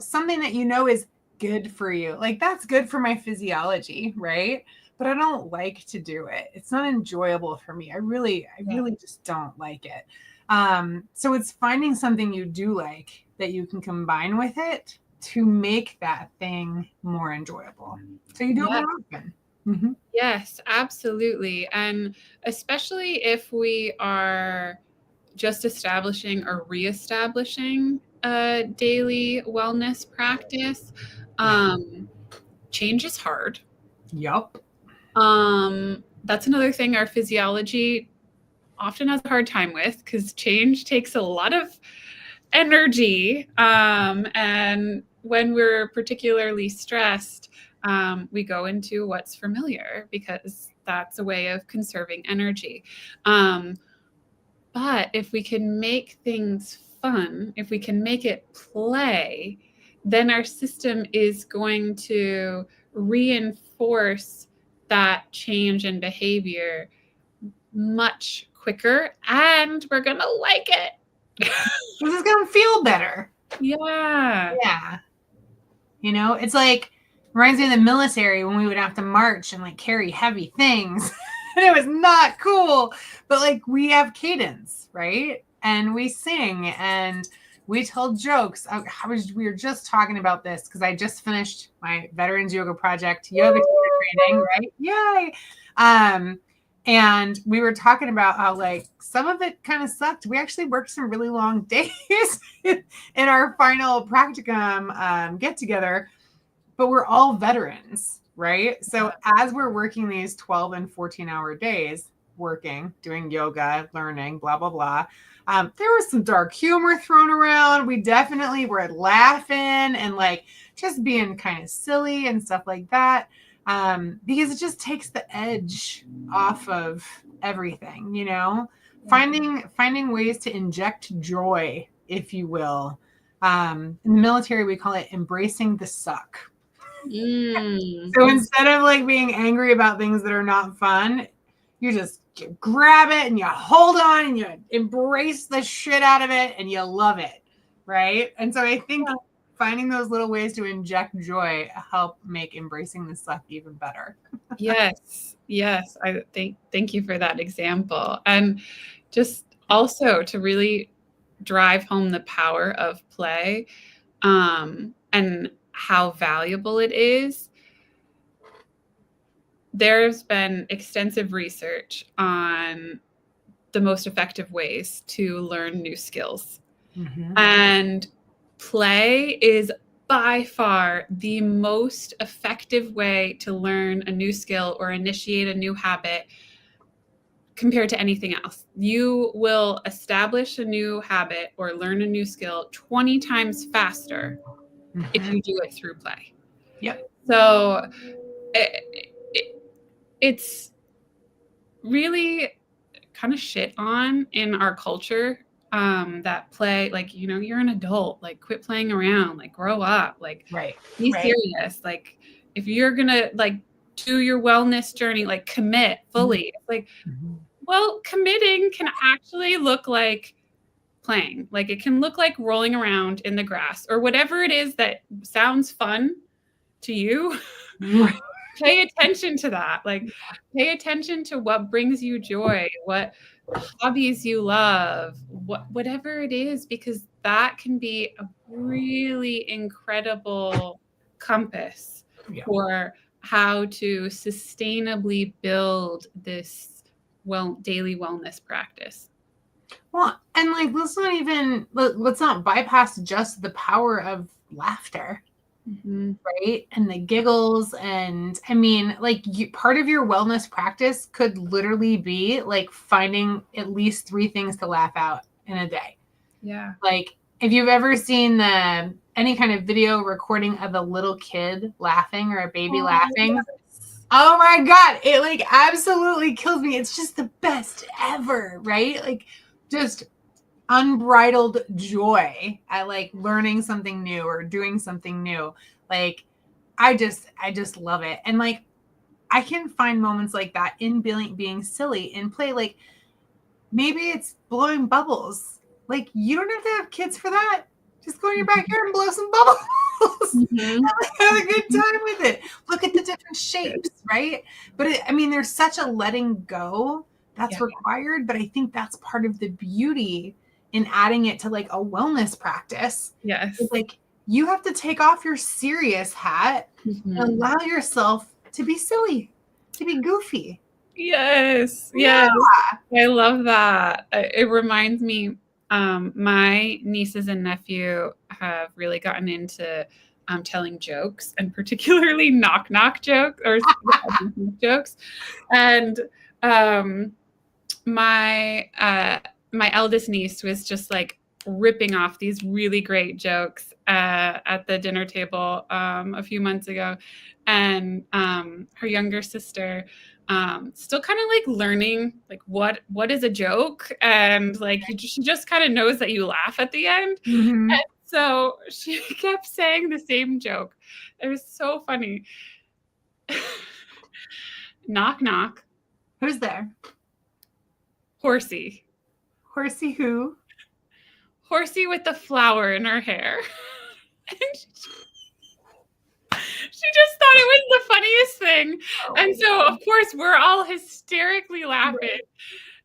something that is good for you. Like, that's good for my physiology, right? But I don't like to do it. It's not enjoyable for me. I really just don't like it. So it's finding something you do like that you can combine with it to make that thing more enjoyable. So you do it more often. Mm-hmm. Yes, absolutely. And especially if we are just establishing or reestablishing a daily wellness practice, change is hard. Yep. That's another thing our physiology often has a hard time with, because change takes a lot of energy. And when we're particularly stressed, we go into what's familiar, because that's a way of conserving energy. But if we can make things fun, if we can make it play, then our system is going to reinforce that change in behavior much quicker, and we're going to like it. This is going to feel better. Yeah. It's like, reminds me of the military when we would have to march and like carry heavy things. And it was not cool. But like, we have cadence, right? And we sing and we tell jokes. We were just talking about this because I just finished my Veterans Yoga Project yoga training, right? Yay! And we were talking about how like some of it kind of sucked. We actually worked some really long days in our final practicum get together, but we're all veterans, right? So as we're working these 12 and 14-hour days, doing yoga, learning, blah, blah, blah, there was some dark humor thrown around. We definitely were laughing and like just being kind of silly and stuff like that. Because it just takes the edge off of everything, finding ways to inject joy, if you will. In the military, we call it embracing the suck. So instead of like being angry about things that are not fun, you grab it and you hold on and you embrace the shit out of it and you love it. Right. And so I think finding those little ways to inject joy help make embracing the suck even better. Yes. I thank you for that example. And just also to really drive home the power of play, and how valuable it is. there's been extensive research on the most effective ways to learn new skills. Mm-hmm. And play is by far the most effective way to learn a new skill or initiate a new habit compared to anything else. You will establish a new habit or learn a new skill 20 times faster if you do it through play. Yep. So it's really kind of shit on in our culture, that play, like, you know, you're an adult, like quit playing around, like grow up, like be serious. Like if you're gonna like do your wellness journey, like commit fully. Like, well, committing can actually look like playing. Like it can look like rolling around in the grass or whatever it is that sounds fun to you. Pay attention to that. Like pay attention to what brings you joy, what hobbies you love, whatever it is, because that can be a really incredible compass for how to sustainably build this daily wellness practice. Well, and like let's not bypass just the power of laughter. Right? And the giggles. And I mean, like part of your wellness practice could literally be like finding at least 3 things to laugh out in a day. Yeah. Like if you've ever seen any kind of video recording of a little kid laughing or a baby laughing. Yes. Oh my God. It like absolutely kills me. It's just the best ever, right? Like just unbridled joy at like learning something new or doing something new. Like I just love it. And like I can find moments like that in being silly in play. Like maybe it's blowing bubbles. Like you don't have to have kids for that. Just go in your backyard and blow some bubbles. And like, have a good time with it. Look at the different shapes, right? But I mean, there's such a letting go that's required, but I think that's part of the beauty in adding it to like a wellness practice. Yes. It's like you have to take off your serious hat and allow yourself to be silly, to be goofy. Yes. Yes. Yeah. I love that. It reminds me, my nieces and nephew have really gotten into telling jokes, and particularly knock jokes or jokes. And my eldest niece was just like ripping off these really great jokes at the dinner table a few months ago. And her younger sister still kind of like learning like what is a joke, and like she just kind of knows that you laugh at the end. And so she kept saying the same joke. It was so funny. Knock knock. Who's there? Horsey. Horsey who? Horsey with the flower in her hair. And she just thought it was the funniest thing. And so, of course, we're all hysterically laughing.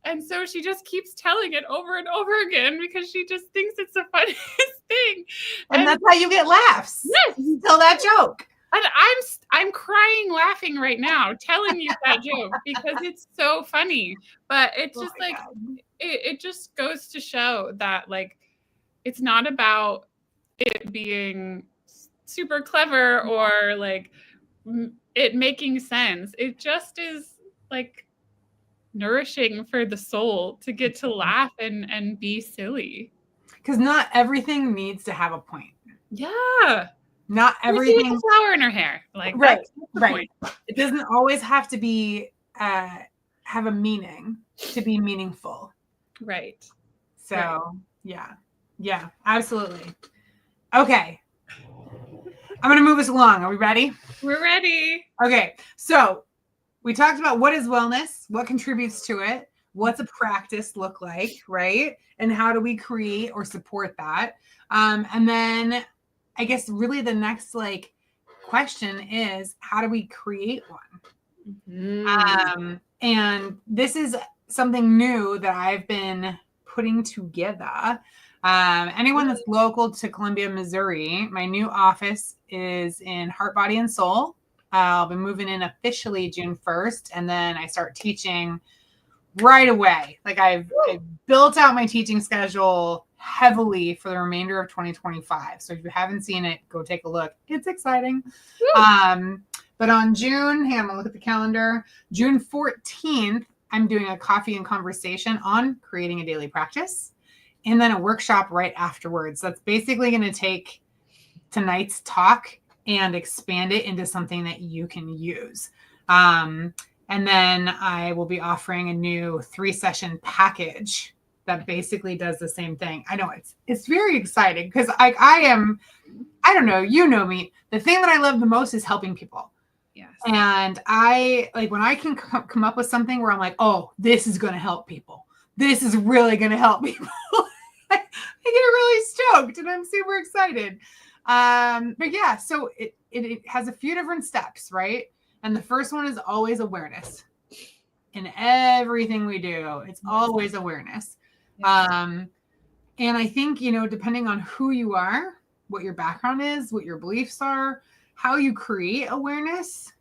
And so she just keeps telling it over and over again because she just thinks it's the funniest thing. And that's how you get laughs. Yes. You tell that joke. And I'm crying laughing right now telling you that joke because it's so funny. But it's just like it just goes to show that like it's not about it being super clever or like it making sense. It just is like nourishing for the soul to get to laugh and be silly. Because not everything needs to have a point. Yeah. Not everything. With a flower in her hair. Like right. That's the point. It doesn't always have to be have a meaning to be meaningful. Right. So yeah, absolutely. Okay. I'm going to move us along. Are we ready? We're ready. Okay. So we talked about what is wellness, what contributes to it, what's a practice look like, right? And how do we create or support that? And then I guess really the next like question is how do we create one? And this is something new that I've been putting together. Anyone that's local to Columbia, Missouri, my new office is in Heart, Body, and Soul I'll be moving in officially June 1st, and then I start teaching right away. Like I've built out my teaching schedule heavily for the remainder of 2025. So if you haven't seen it, go take a look. It's exciting. But on June, hang on, I'm gonna look at the calendar. June 14th, I'm doing a coffee and conversation on creating a daily practice, and then a workshop right afterwards. That's basically going to take tonight's talk and expand it into something that you can use. And then I will be offering a new 3-session package that basically does the same thing. I know it's very exciting because I don't know, you know me. The thing that I love the most is helping people. Yes. And I like when I can come up with something where I'm like, oh, this is going to help people. This is really going to help people. I get really stoked and I'm super excited. But yeah, so it has a few different steps, right? And the first one is always awareness. In everything we do, it's always awareness. And I think, depending on who you are, what your background is, what your beliefs are, how you create awareness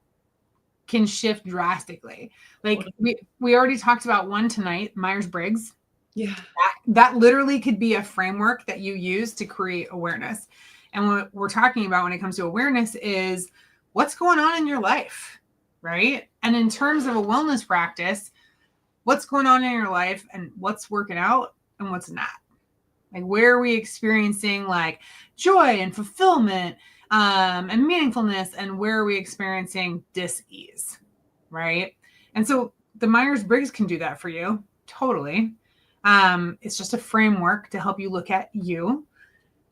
can shift drastically. Like we already talked about one tonight, Myers-Briggs. Yeah. That literally could be a framework that you use to create awareness. And what we're talking about when it comes to awareness is what's going on in your life, right? And in terms of a wellness practice, what's going on in your life and what's working out and what's not. Like, where are we experiencing like joy and fulfillment and meaningfulness, and where are we experiencing dis-ease, right? And so the Myers-Briggs can do that for you, totally. It's just a framework to help you look at you.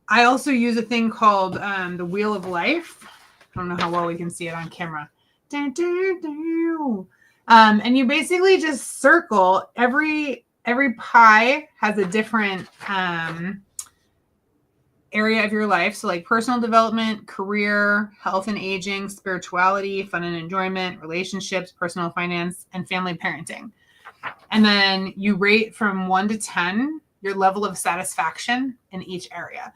I also use a thing called the Wheel of Life. I don't know how well we can see it on camera. And you basically just circle every pie has a different area of your life. So like personal development, career, health and aging, spirituality, fun and enjoyment, relationships, personal finance, and family parenting. And then you rate from 1 to 10 your level of satisfaction in each area.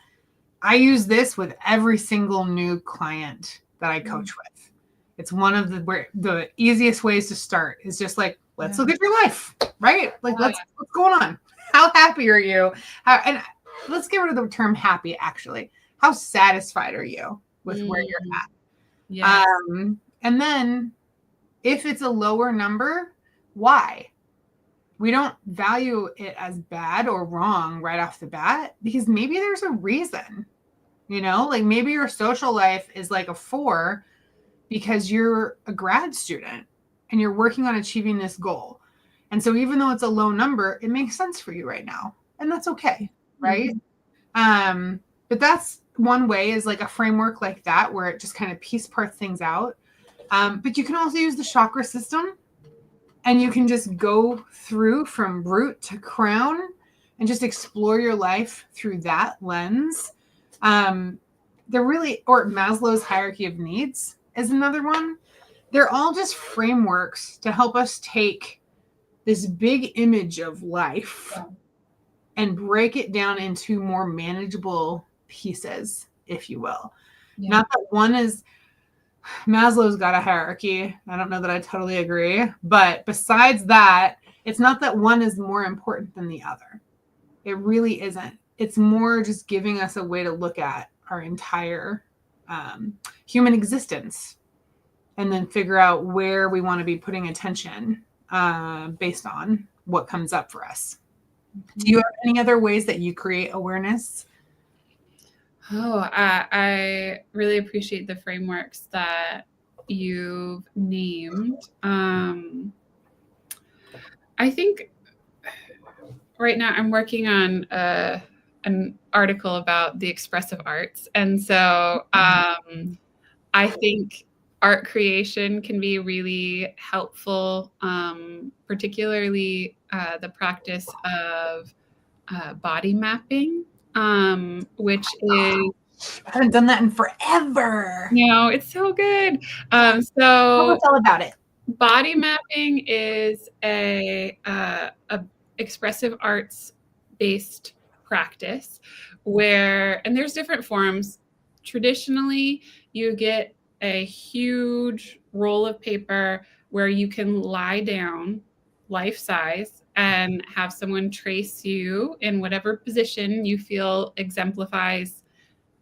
I use this with every single new client that I coach with. It's one of the easiest ways to start is just like, let's look at your life, right? Like, what's going on? How happy are you? And let's get rid of the term happy, actually. How satisfied are you with where you're at? Yeah. And then if it's a lower number, why? We don't value it as bad or wrong right off the bat because maybe there's a reason, like maybe your social life is like a 4 because you're a grad student and you're working on achieving this goal. And so even though it's a low number, it makes sense for you right now. And that's okay. Right. But that's one way, is like a framework like that, where it just kind of piece parts things out. But you can also use the chakra system, and you can just go through from root to crown and just explore your life through that lens. Or Maslow's hierarchy of needs is another one. They're all just frameworks to help us take this big image of life and break it down into more manageable pieces, if you will. Yeah. Not that one is, Maslow's got a hierarchy. I don't know that I totally agree. But besides that, it's not that one is more important than the other. It really isn't. It's more just giving us a way to look at our entire human existence and then figure out where we want to be putting attention based on what comes up for us. Do you have any other ways that you create awareness? I really appreciate the frameworks that you've named. I think right now I'm working on an article about the expressive arts. And so I think art creation can be really helpful, particularly the practice of body mapping, which is... I haven't done that in forever. It's so good. Tell us all about it. Body mapping is a expressive arts based practice and there's different forms. Traditionally, you get a huge roll of paper where you can lie down life size and have someone trace you in whatever position you feel exemplifies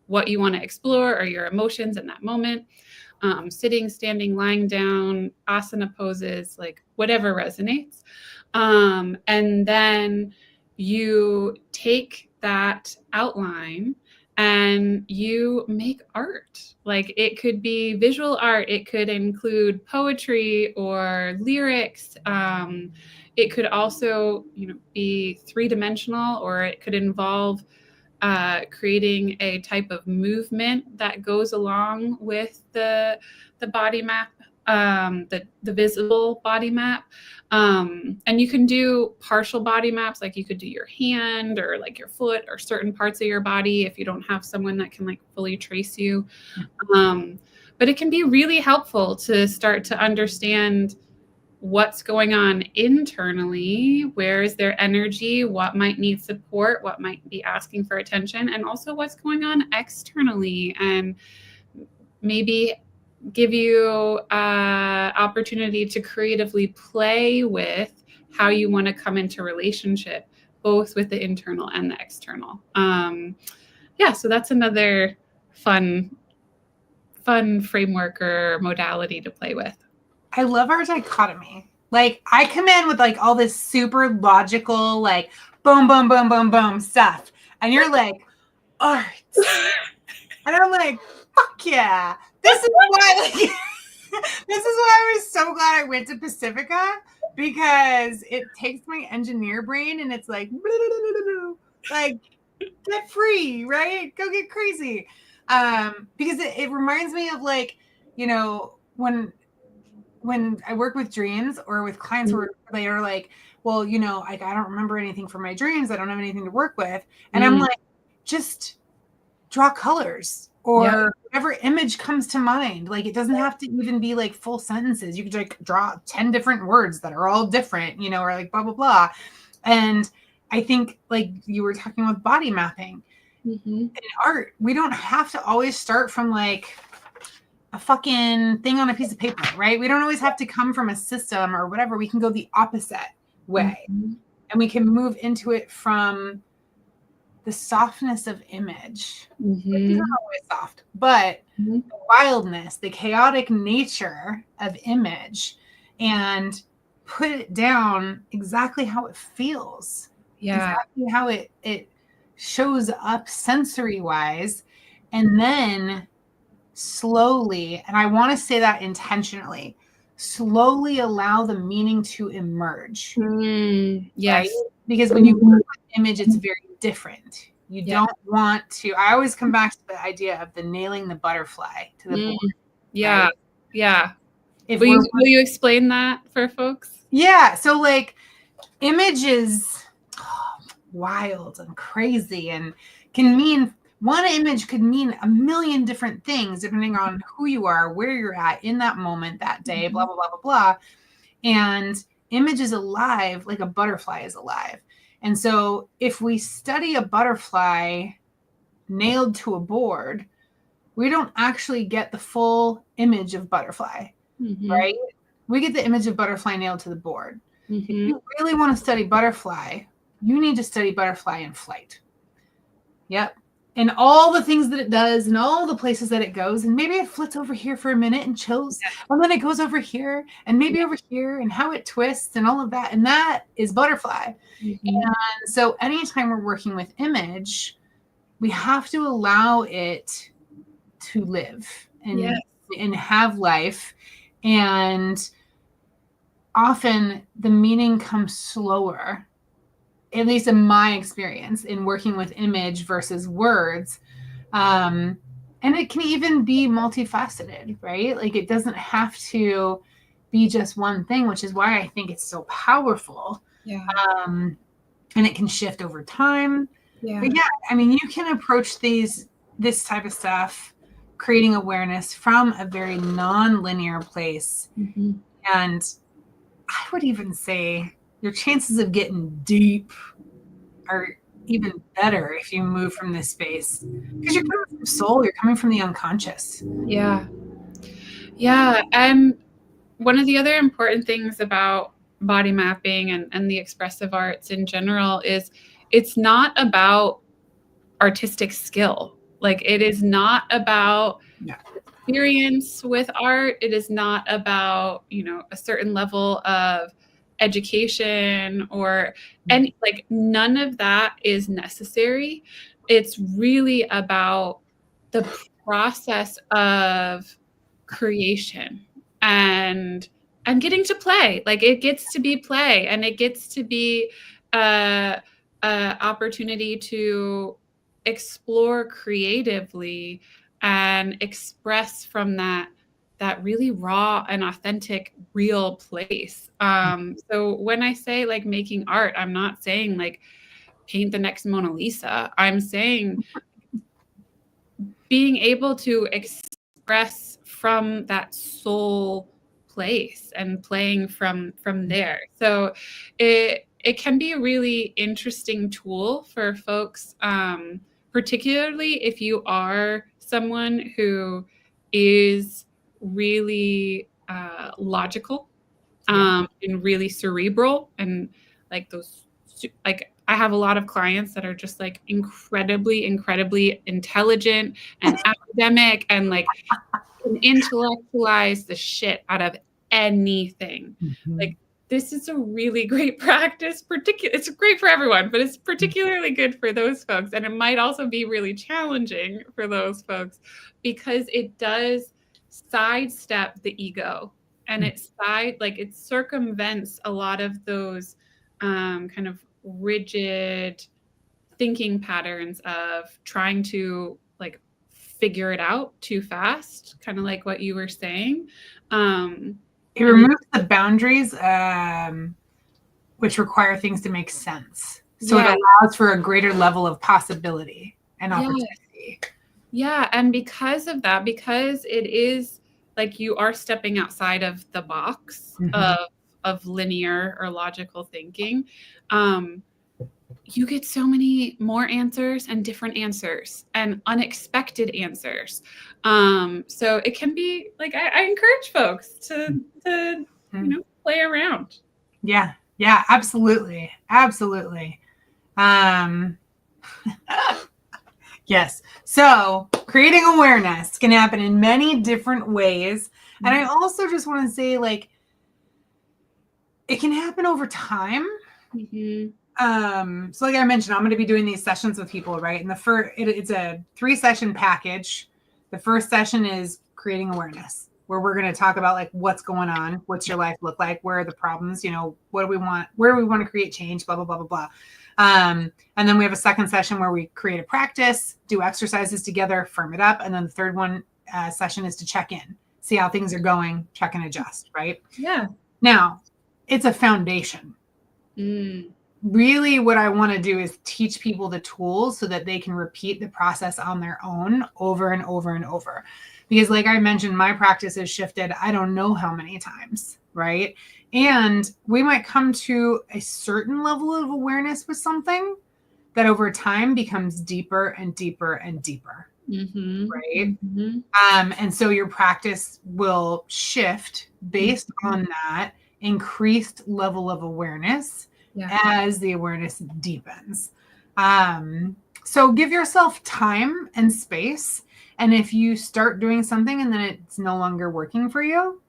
what you want to explore or your emotions in that moment. Sitting, standing, lying down, asana poses, like whatever resonates. And then you take that outline and you make art. Like it could be visual art, it could include poetry or lyrics. It could also, be three-dimensional, or it could involve creating a type of movement that goes along with the body map, the visible body map. And you can do partial body maps, like you could do your hand or like your foot or certain parts of your body if you don't have someone that can like fully trace you. But it can be really helpful to start to understand what's going on internally, where is their energy, what might need support, what might be asking for attention, and also what's going on externally, and maybe give you opportunity to creatively play with how you want to come into relationship, both with the internal and the external. So that's another fun framework or modality to play with. I love our dichotomy. Like I come in with like all this super logical, like boom, boom, boom, boom, boom stuff. And you're like, art. And I'm like, fuck yeah. This is why I was so glad I went to Pacifica, because it takes my engineer brain and it's like, like get free, right? Go get crazy. Because it reminds me of like, when I work with dreams or with clients where they are like, well, like I don't remember anything from my dreams. I don't have anything to work with. And I'm like, just draw colors or whatever image comes to mind. Like it doesn't have to even be like full sentences. You could like draw 10 different words that are all different, or like blah, blah, blah. And I think like you were talking about body mapping in art, we don't have to always start from like a fucking thing on a piece of paper, right? We don't always have to come from a system or whatever. We can go the opposite way and we can move into it from the softness of image, which isn't always soft, but the wildness, the chaotic nature of image, and put it down exactly how it feels, exactly how it shows up sensory wise, and then slowly, and I want to say that intentionally, slowly allow the meaning to emerge. Yes. Right? Because when you work with image, it's very different. You don't want to, I always come back to the idea of the nailing the butterfly to the board. Yeah. Right? Yeah. Will you explain that for folks? Yeah. So like image is wild and crazy and can mean, one image could mean a million different things depending on who you are, where you're at in that moment, that day, blah, blah, blah, blah, blah. And image is alive like a butterfly is alive. And so if we study a butterfly nailed to a board, we don't actually get the full image of butterfly, right? We get the image of butterfly nailed to the board. If you really want to study butterfly, you need to study butterfly in flight. Yep. And all the things that it does and all the places that it goes. And maybe it flits over here for a minute and chills. And then it goes over here and maybe over here, and how it twists and all of that. And that is butterfly. And so anytime we're working with image, we have to allow it to live and have life. And often the meaning comes slower, at least in my experience in working with image versus words. And it can even be multifaceted, right? Like it doesn't have to be just one thing, which is why I think it's so powerful. And it can shift over time. But I mean, you can approach this type of stuff, creating awareness from a very non-linear place. And I would even say your chances of getting deep are even better if you move from this space, because you're coming from soul, you're coming from the unconscious. Yeah. And one of the other important things about body mapping and the expressive arts in general is it's not about artistic skill. Like, it is not about experience with art. It is not about, a certain level of education or any, like, none of that is necessary. It's really about the process of creation and getting to play. Like, it gets to be play, and it gets to be a opportunity to explore creatively and express from that really raw and authentic, real place. So when I say like making art, I'm not saying like paint the next Mona Lisa. I'm saying being able to express from that soul place and playing from there. So it can be a really interesting tool for folks, particularly if you are someone who is really logical, and really cerebral, and like those, like, I have a lot of clients that are just like incredibly intelligent and academic and like can intellectualize the shit out of anything. Like, this is a really great practice. It's great for everyone, but it's particularly good for those folks. And it might also be really challenging for those folks because it does sidestep the ego, and it circumvents a lot of those kind of rigid thinking patterns of trying to like figure it out too fast, kind of like what you were saying. It removes the boundaries, which require things to make sense. So it allows for a greater level of possibility and opportunity. Yeah. And because of that, because it is like you are stepping outside of the box of linear or logical thinking, you get so many more answers and different answers and unexpected answers. So it can be like, I encourage folks to play around. Yeah, absolutely. Yes. So creating awareness can happen in many different ways. And I also just want to say, like, it can happen over time. So like I mentioned, I'm going to be doing these sessions with people, right? And it's a 3-session package. The first session is creating awareness, where we're going to talk about like what's going on, what's your life look like, where are the problems, what do we want, where do we want to create change, blah, blah, blah, blah, blah. And then we have a second session where we create a practice, do exercises together, firm it up. And then the third session is to check in, see how things are going, check and adjust, right? Yeah. Now, it's a foundation. Really what I want to do is teach people the tools so that they can repeat the process on their own over and over and over. Because like I mentioned, my practice has shifted I don't know how many times, right? And we might come to a certain level of awareness with something that over time becomes deeper and deeper and deeper, right? And so your practice will shift based on that increased level of awareness as the awareness deepens. So give yourself time and space. And if you start doing something and then it's no longer working for you,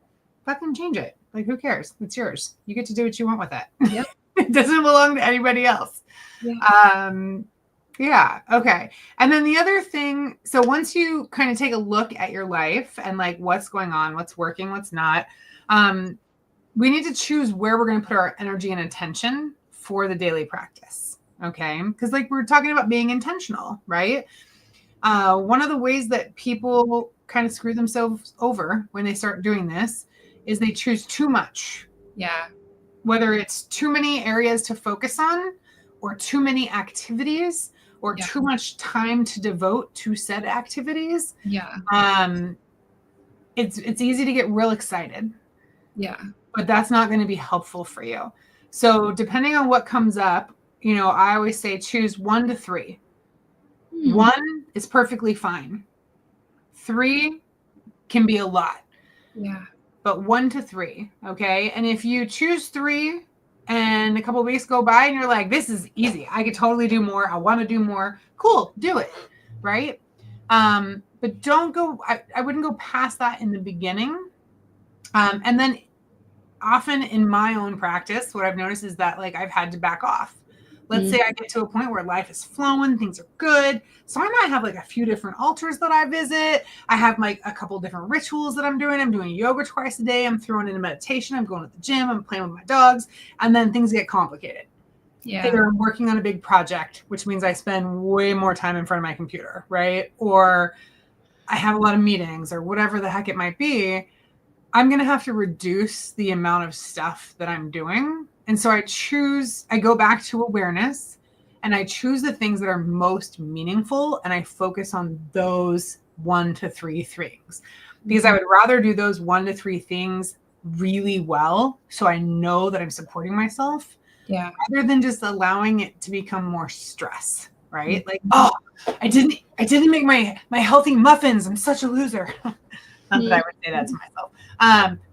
fucking change it. Like, who cares? It's yours. You get to do what you want with it. Yep. It doesn't belong to anybody else. Yeah. Okay. And then the other thing, so once you kind of take a look at your life and like what's going on, what's working, what's not, we need to choose where we're going to put our energy and attention for the daily practice. Okay. Because like we're talking about being intentional, right? One of the ways that people kind of screw themselves over when they start doing this is they choose too much. Yeah. Whether it's too many areas to focus on or too many activities or too much time to devote to said activities. Yeah. It's easy to get real excited. Yeah. But that's not going to be helpful for you. So depending on what comes up, I always say choose 1 to 3. 1 is perfectly fine. 3 can be a lot. Yeah. but 1 to 3. Okay. And if you choose 3 and a couple of weeks go by and you're like, this is easy, I could totally do more, I want to do more, cool, do it. Right. But don't go, I wouldn't go past that in the beginning. And then often in my own practice, what I've noticed is that like I've had to back off. Let's say I get to a point where life is flowing, things are good. So I might have like a few different altars that I visit. I have like a couple different rituals that I'm doing. I'm doing yoga twice a day. I'm throwing in a meditation. I'm going to the gym. I'm playing with my dogs. And then things get complicated. Yeah. Either I'm working on a big project, which means I spend way more time in front of my computer, right? Or I have a lot of meetings or whatever the heck it might be. I'm going to have to reduce the amount of stuff that I'm doing. And so I go back to awareness and I choose the things that are most meaningful and I focus on those 1 to 3 things because I would rather do those 1 to 3 things really well. So I know that I'm supporting myself rather than just allowing it to become more stress, right? Like, oh, I didn't make my healthy muffins. I'm such a loser. Not that I would say that to myself.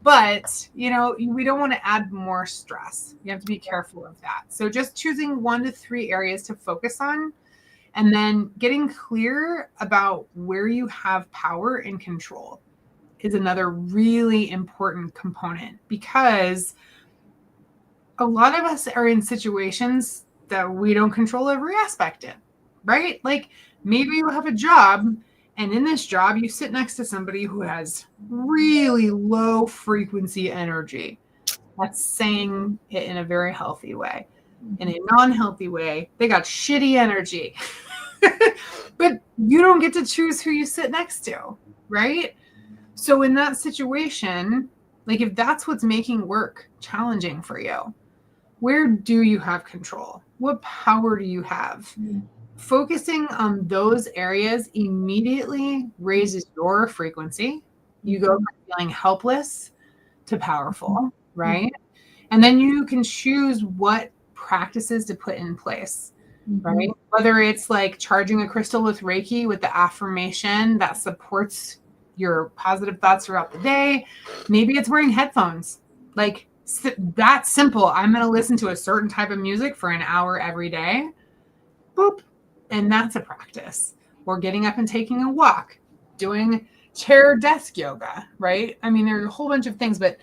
But, we don't want to add more stress. You have to be careful of that. So just choosing 1 to 3 areas to focus on and then getting clear about where you have power and control is another really important component because a lot of us are in situations that we don't control every aspect in, right? Like maybe you have a job and in this job, you sit next to somebody who has really low frequency energy. That's saying it in a very healthy way. In a non-healthy way, they got shitty energy. But you don't get to choose who you sit next to, right? So in that situation, like if that's what's making work challenging for you, where do you have control? What power do you have? Focusing on those areas immediately raises your frequency. You go from feeling helpless to powerful, right? And then you can choose what practices to put in place, right? Whether it's like charging a crystal with Reiki with the affirmation that supports your positive thoughts throughout the day. Maybe it's wearing headphones. Like that simple. I'm going to listen to a certain type of music for an hour every day. Boop. And that's a practice. Or getting up and taking a walk, doing chair desk yoga, right? I mean, there's a whole bunch of things, but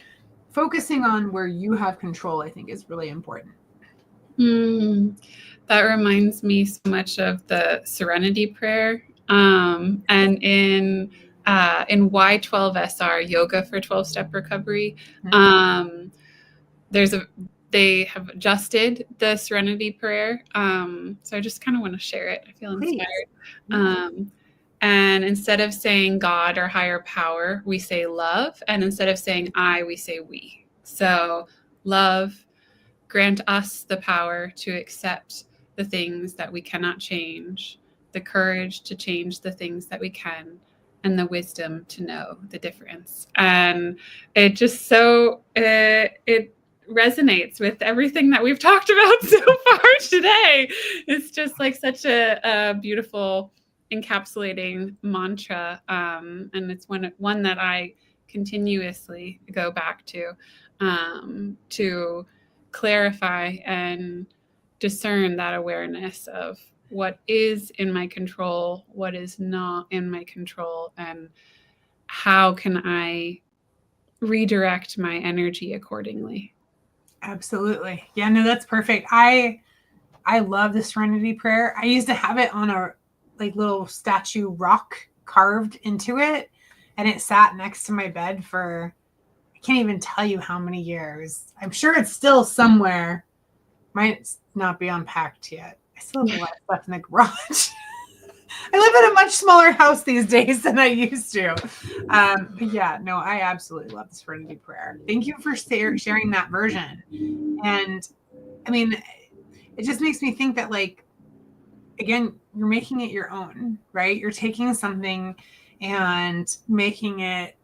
focusing on where you have control, I think, is really important. That reminds me so much of the Serenity Prayer. And in Y12SR, Yoga for 12-Step Recovery, they have adjusted the Serenity Prayer. So I just kind of want to share it. I feel inspired. And instead of saying God or higher power, we say love. And instead of saying I, we say we. So love, grant us the power to accept the things that we cannot change, the courage to change the things that we can, and the wisdom to know the difference. And it just it resonates with everything that we've talked about so far today. It's just like such a beautiful encapsulating mantra. And it's one that I continuously go back to clarify and discern that awareness of what is in my control, what is not in my control, and how can I redirect my energy accordingly. Absolutely. Yeah, no, that's perfect. I love the Serenity Prayer. I used to have it on a like little statue rock carved into it, and it sat next to my bed for I can't even tell you how many years. I'm sure it's still somewhere. Might not be unpacked yet. I still have a lot of stuff in the garage. I live in a much smaller house these days than I used to. But yeah, no, I absolutely love the Serenity Prayer. Thank you for sharing that version. And I mean, it just makes me think that, like, again, you're making it your own, right? You're taking something and making it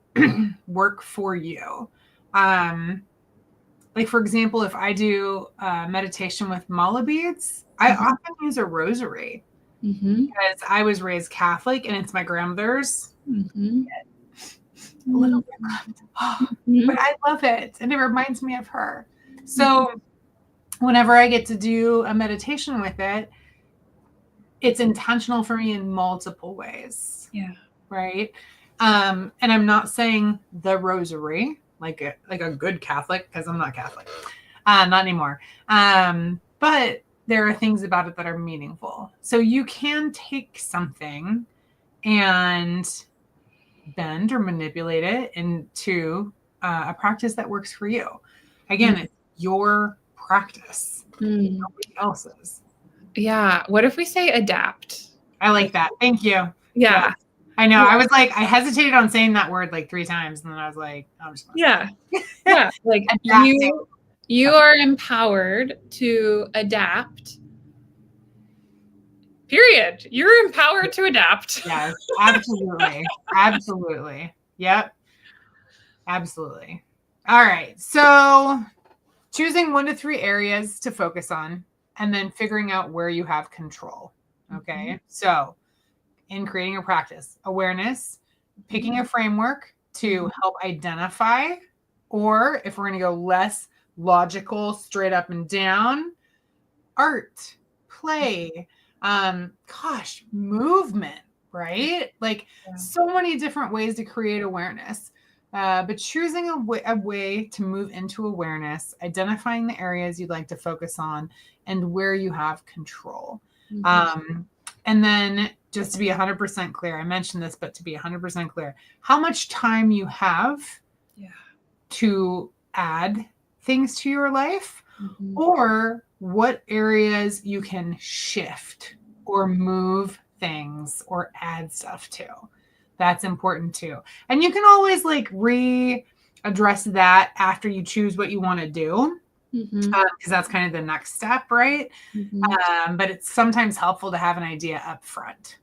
work for you. Like, for example, if I do meditation with mala beads, I often use a rosary because I was raised Catholic and it's my grandmother's. a little bit left. Mm-hmm. But I love it. And it reminds me of her. So whenever I get to do a meditation with it, it's intentional for me in multiple ways. Yeah. Right. And I'm not saying the rosary, like a good Catholic, because I'm not Catholic. Not anymore. But there are things about it that are meaningful. So you can take something and bend or manipulate it into a practice that works for you. Again, it's your practice, nobody else's. Yeah. What if we say adapt? I like that. Thank you. Yeah. I know. I was like, I hesitated on saying that word like 3 times, and then I was like, I'm just yeah. Like you are empowered to adapt. Period. You're empowered to adapt. Yes, absolutely. Absolutely. Yep. Absolutely. All right. So choosing 1 to 3 areas to focus on, and then figuring out where you have control. Okay. So in creating a practice, awareness, picking a framework to help identify, or if we're going to go less logical, straight up and down, art, play, movement, right? Like so many different ways to create awareness. But choosing a way to move into awareness, identifying the areas you'd like to focus on, and where you have control. And then just to be 100% clear, I mentioned this, but to be 100% clear, how much time you have to add things to your life, or what areas you can shift or move things or add stuff to. That's important too. And you can always like readdress that after you choose what you want to do. Because that's kind of the next step, right? But it's sometimes helpful to have an idea up front.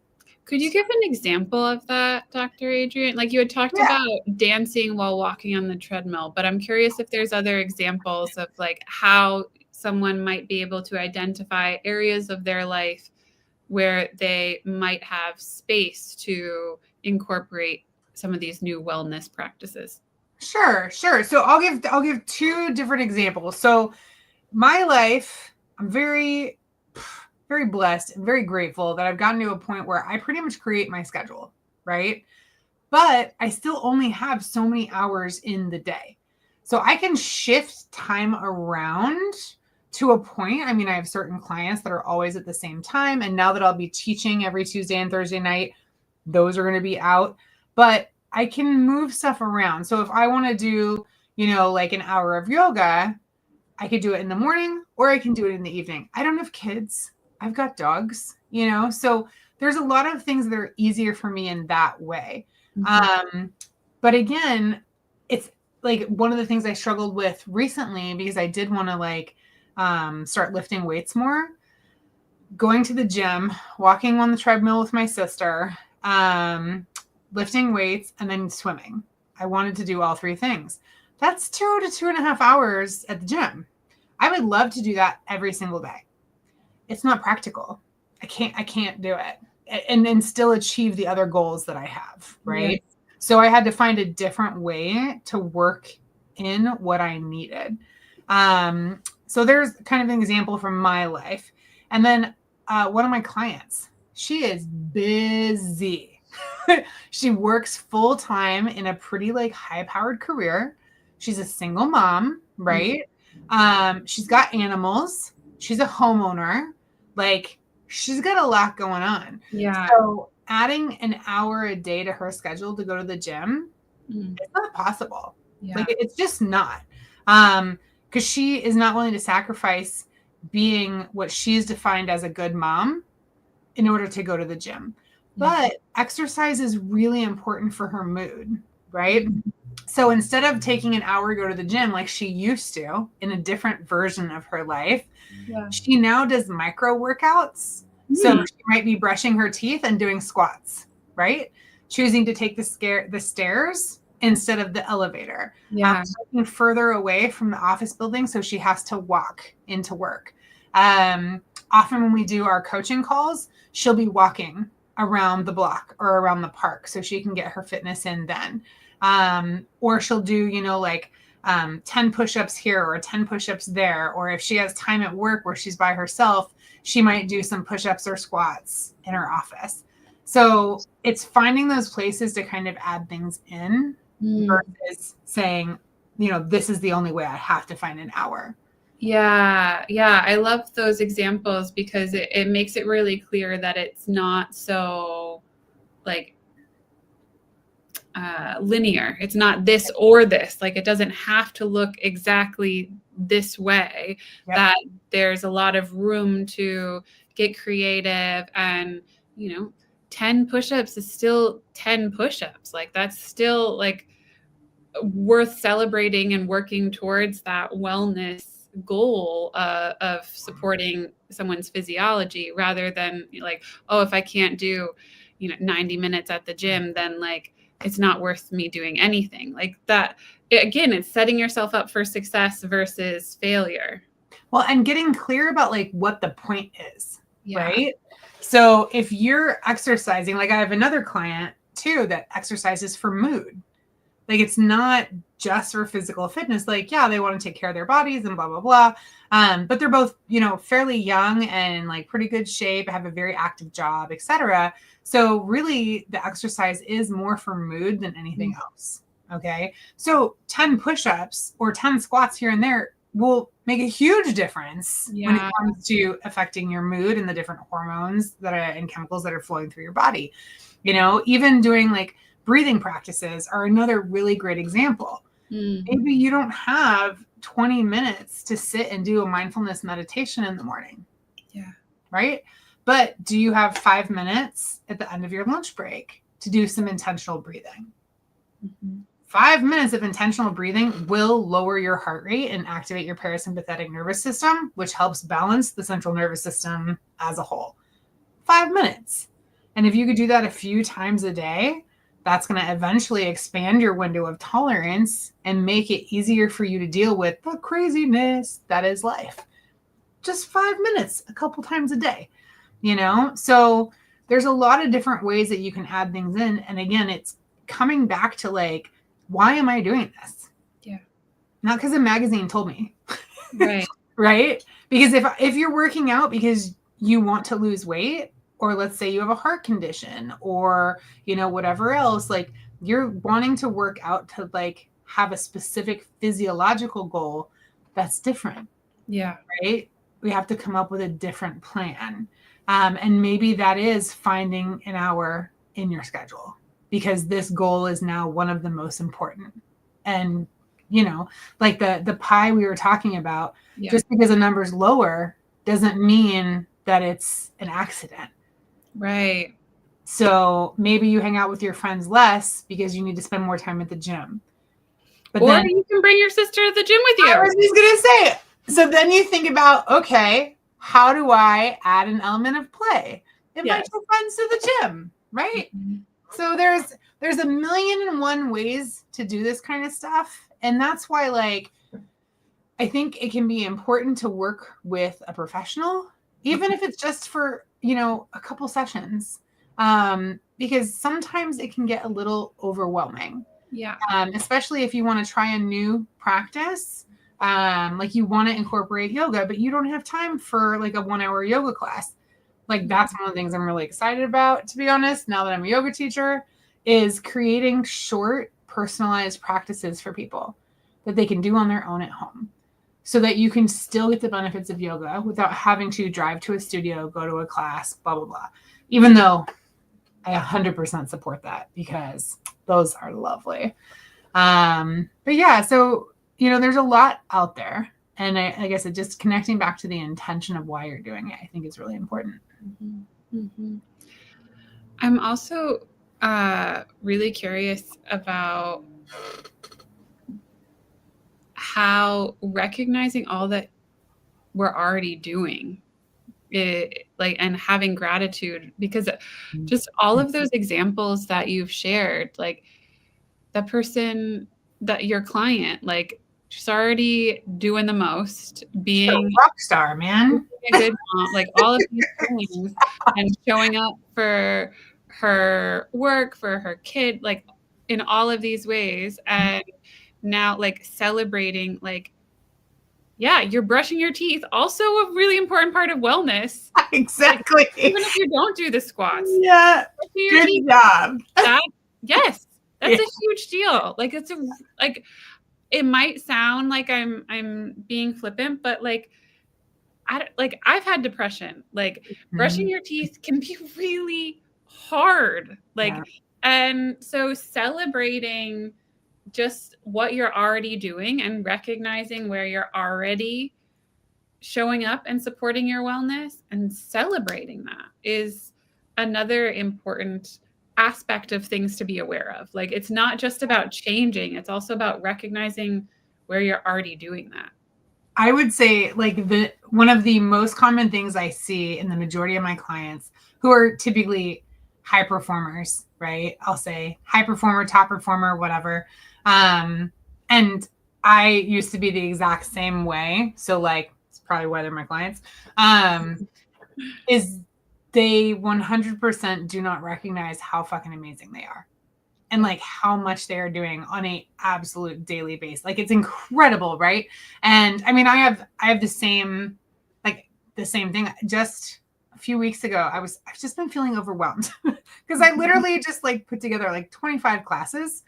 Could you give an example of that, Dr. Adrian? Like you had talked about dancing while walking on the treadmill, but I'm curious if there's other examples of like how someone might be able to identify areas of their life where they might have space to incorporate some of these new wellness practices. Sure. So I'll give 2 different examples. So my life, I'm very, very blessed and very grateful that I've gotten to a point where I pretty much create my schedule, right? But I still only have so many hours in the day. So I can shift time around to a point. I mean, I have certain clients that are always at the same time. And now that I'll be teaching every Tuesday and Thursday night, those are going to be out. But I can move stuff around. So if I want to do, like an hour of yoga, I could do it in the morning or I can do it in the evening. I don't have kids. I've got dogs, so there's a lot of things that are easier for me in that way. But again, it's like one of the things I struggled with recently because I did want to start lifting weights more, going to the gym, walking on the treadmill with my sister, lifting weights, and then swimming. I wanted to do all 3 things. That's 2 to 2.5 hours at the gym. I would love to do that every single day. It's not practical. I can't do it and still achieve the other goals that I have. Right. Yeah. So I had to find a different way to work in what I needed. So there's kind of an example from my life. And then one of my clients, she is busy. She works full time in a pretty high powered career. She's a single mom, right? She's got animals. She's a homeowner. She's got a lot going on. Yeah. So adding an hour a day to her schedule to go to the gym, it's not possible. Yeah. It's just not. Because she is not willing to sacrifice being what she's defined as a good mom in order to go to the gym. But exercise is really important for her mood, right? So instead of taking an hour to go to the gym like she used to in a different version of her life, she now does micro workouts. So she might be brushing her teeth and doing squats, right? Choosing to take the stairs instead of the elevator. Taking further away from the office building so she has to walk into work. Often when we do our coaching calls, she'll be walking around the block or around the park so she can get her fitness in then. Or she'll do, 10 push-ups here or 10 push-ups there. Or if she has time at work where she's by herself, she might do some push-ups or squats in her office. So it's finding those places to kind of add things in versus saying, this is the only way, I have to find an hour. Yeah. I love those examples because it makes it really clear that it's not so like linear. It's not this or this. Like it doesn't have to look exactly this way. Yep. That there's a lot of room to get creative, and 10 push-ups is still 10 push-ups. Like that's still like worth celebrating and working towards that wellness goal of supporting someone's physiology, rather than like, oh, if I can't do 90 minutes at the gym, then like it's not worth me doing anything like that. Again, it's setting yourself up for success versus failure. Well, and getting clear about like what the point is, right? So if you're exercising, like I have another client too that exercises for mood. Like it's not just for physical fitness. Like, yeah, they want to take care of their bodies and blah, blah, blah. But they're both, fairly young and in like pretty good shape, have a very active job, etc. So really the exercise is more for mood than anything else. Okay. So 10 push-ups or 10 squats here and there will make a huge difference when it comes to affecting your mood and the different hormones that are and chemicals that are flowing through your body. Even doing like breathing practices are another really great example. Maybe you don't have 20 minutes to sit and do a mindfulness meditation in the morning. Yeah. Right? But do you have 5 minutes at the end of your lunch break to do some intentional breathing? 5 minutes of intentional breathing will lower your heart rate and activate your parasympathetic nervous system, which helps balance the central nervous system as a whole. 5 minutes. And if you could do that a few times a day, that's going to eventually expand your window of tolerance and make it easier for you to deal with the craziness that is life. Just 5 minutes, a couple times a day, So there's a lot of different ways that you can add things in. And again, it's coming back to like, why am I doing this? Yeah. Not because a magazine told me. Right. Right? Because if you're working out because you want to lose weight, or let's say you have a heart condition or, whatever else, like you're wanting to work out to like have a specific physiological goal, that's different. Yeah. Right? We have to come up with a different plan. And maybe that is finding an hour in your schedule because this goal is now one of the most important. And, like the pie we were talking about, just because a number's lower doesn't mean that it's an accident. Right. So maybe you hang out with your friends less because you need to spend more time at the gym. But or then you can bring your sister to the gym with you. I was just going to say, so then you think about, okay, how do I add an element of play? Invite your friends to the gym, right? So there's a million and one ways to do this kind of stuff. And that's why, like, I think it can be important to work with a professional, even if it's just for, a couple sessions, because sometimes it can get a little overwhelming. Yeah. Especially if you want to try a new practice, like you want to incorporate yoga, but you don't have time for like a 1 hour yoga class. Like that's one of the things I'm really excited about, to be honest, now that I'm a yoga teacher, is creating short, personalized practices for people that they can do on their own at home, so that you can still get the benefits of yoga without having to drive to a studio, go to a class, blah, blah, blah. Even though I 100% support that because those are lovely. But yeah, so, there's a lot out there. And I guess it just connecting back to the intention of why you're doing it, I think is really important. I'm also really curious about how recognizing all that we're already doing, and having gratitude, because just all of those examples that you've shared, like the person that your client, like she's already doing the most, being a rock star, man, a good mom, like all of these things, and showing up for her work, for her kid, like in all of these ways. And now like celebrating, like, yeah, you're brushing your teeth. Also a really important part of wellness. Exactly. Like, even if you don't do the squats. Yeah. Good job. Yes. That's a huge deal. Like it's like, it might sound like I'm being flippant, but like, I've had depression. Like brushing your teeth can be really hard. Like, and so celebrating just what you're already doing and recognizing where you're already showing up and supporting your wellness and celebrating that is another important aspect of things to be aware of. Like, it's not just about changing, it's also about recognizing where you're already doing that. I would say like one of the most common things I see in the majority of my clients who are typically high performers, right? I'll say high performer, top performer, whatever. And I used to be the exact same way. So like, it's probably why they're my clients, is they 100% do not recognize how fucking amazing they are. And like how much they are doing on a absolute daily basis. Like it's incredible, right? And I mean, I have the same thing. Just a few weeks ago, I've just been feeling overwhelmed because I literally just like put together like 25 classes,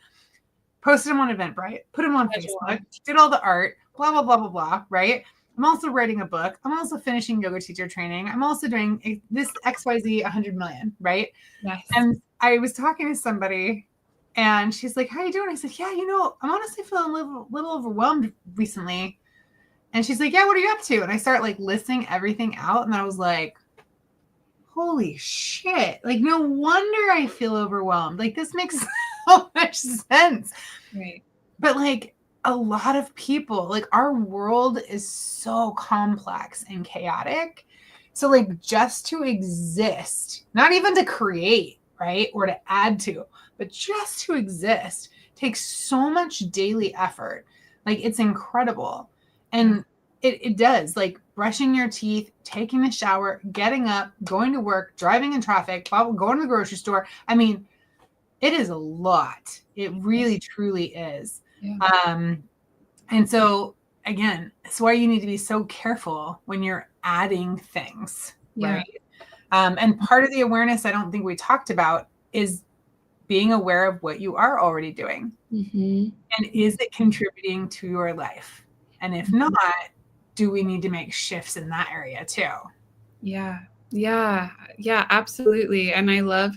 posted them on Eventbrite, put them on Facebook, did all the art, blah, blah, blah, blah, blah, right? I'm also writing a book. I'm also finishing yoga teacher training. I'm also doing this XYZ 100 million, right? Yes. And I was talking to somebody and she's like, how are you doing? I said, yeah, I'm honestly feeling a little overwhelmed recently. And she's like, yeah, what are you up to? And I start like listing everything out. And I was like, holy shit. Like, no wonder I feel overwhelmed. Like, this makes so much sense. Right. But like a lot of people, like our world is so complex and chaotic. So like just to exist, not even to create, right? Or to add to, but just to exist takes so much daily effort. Like it's incredible. And it does, like brushing your teeth, taking a shower, getting up, going to work, driving in traffic, going to the grocery store. I mean, it is a lot. It really, truly is. Yeah. And so again, it's why you need to be so careful when you're adding things, right? And part of the awareness I don't think we talked about is being aware of what you are already doing. And is it contributing to your life? And if not, do we need to make shifts in that area too? Yeah, absolutely. And I love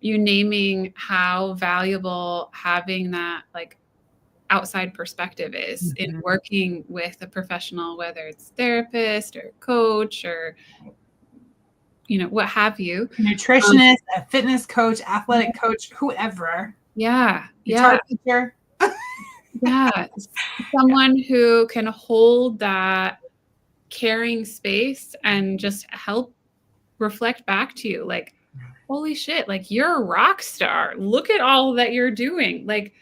you naming how valuable having that like outside perspective is in working with a professional, whether it's therapist or coach or what have you. Nutritionist, a fitness coach, athletic coach, whoever. Guitar teacher. Someone who can hold that caring space and just help reflect back to you like, holy shit, like you're a rock star. Look at all that you're doing. Like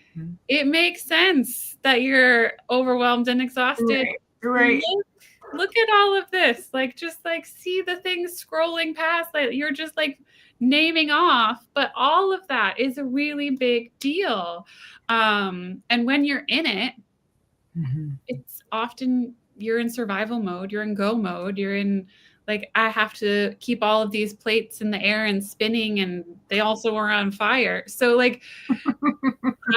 it makes sense that you're overwhelmed and exhausted. Right. Look at all of this. Like just like see the things scrolling past that you're just like naming off, but all of that is a really big deal. And when you're in it, it's often you're in survival mode, you're in go mode, you're in like, I have to keep all of these plates in the air and spinning and they also are on fire. So like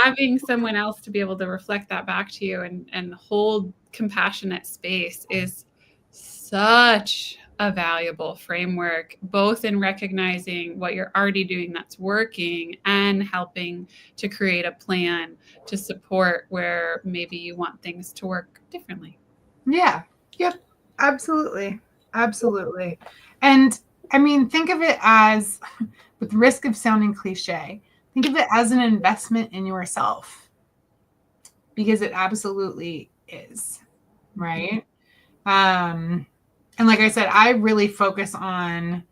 having someone else to be able to reflect that back to you and hold compassionate space is such a valuable framework, both in recognizing what you're already doing that's working and helping to create a plan to support where maybe you want things to work differently. Yeah. Yep. Absolutely. Absolutely. And I mean, think of it as, with risk of sounding cliche, think of it as an investment in yourself, because it absolutely is, right? And like I said, I really focus on,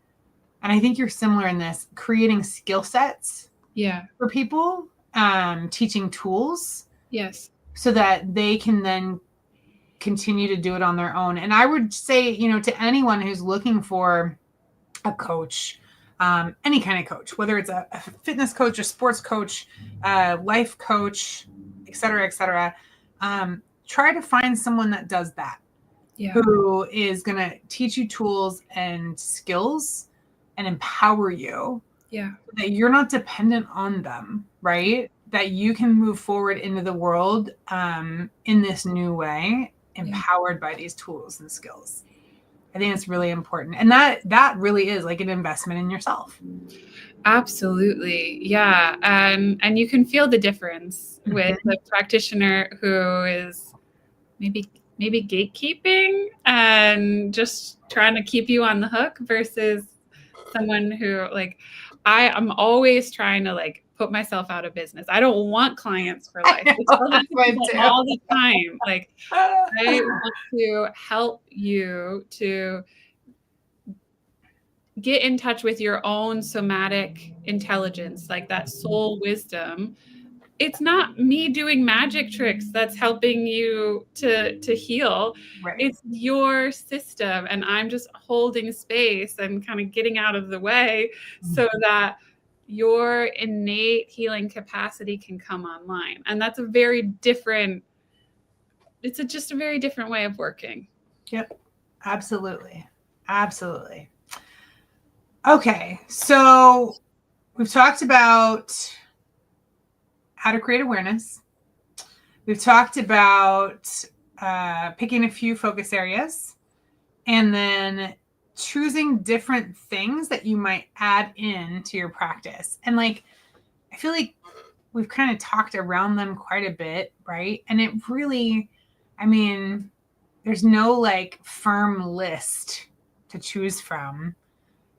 and I think you're similar in this, creating skill sets for people, teaching tools. Yes. So that they can then continue to do it on their own. And I would say, to anyone who's looking for a coach, any kind of coach, whether it's a fitness coach, a sports coach, life coach, et cetera, try to find someone that does that, who is going to teach you tools and skills and empower you. Yeah. That you're not dependent on them, right? That you can move forward into the world in this new way, empowered by these tools and skills. I think it's really important. And that really is like an investment in yourself. Absolutely. Yeah. And you can feel the difference with a practitioner who is maybe gatekeeping and just trying to keep you on the hook versus someone who, like, I am always trying to like put myself out of business. I don't want clients for life. All the time. Like, I want to help you to get in touch with your own somatic intelligence, like that soul wisdom. It's not me doing magic tricks that's helping you to heal. Right. It's your system, and I'm just holding space and kind of getting out of the way so that your innate healing capacity can come online. And that's a very different, just a very different way of working. Yep. Absolutely. Absolutely. Okay. So we've talked about how to create awareness. We've talked about picking a few focus areas and then choosing different things that you might add in to your practice. And like, I feel like we've kind of talked around them quite a bit, right? And it really, I mean, there's no like firm list to choose from.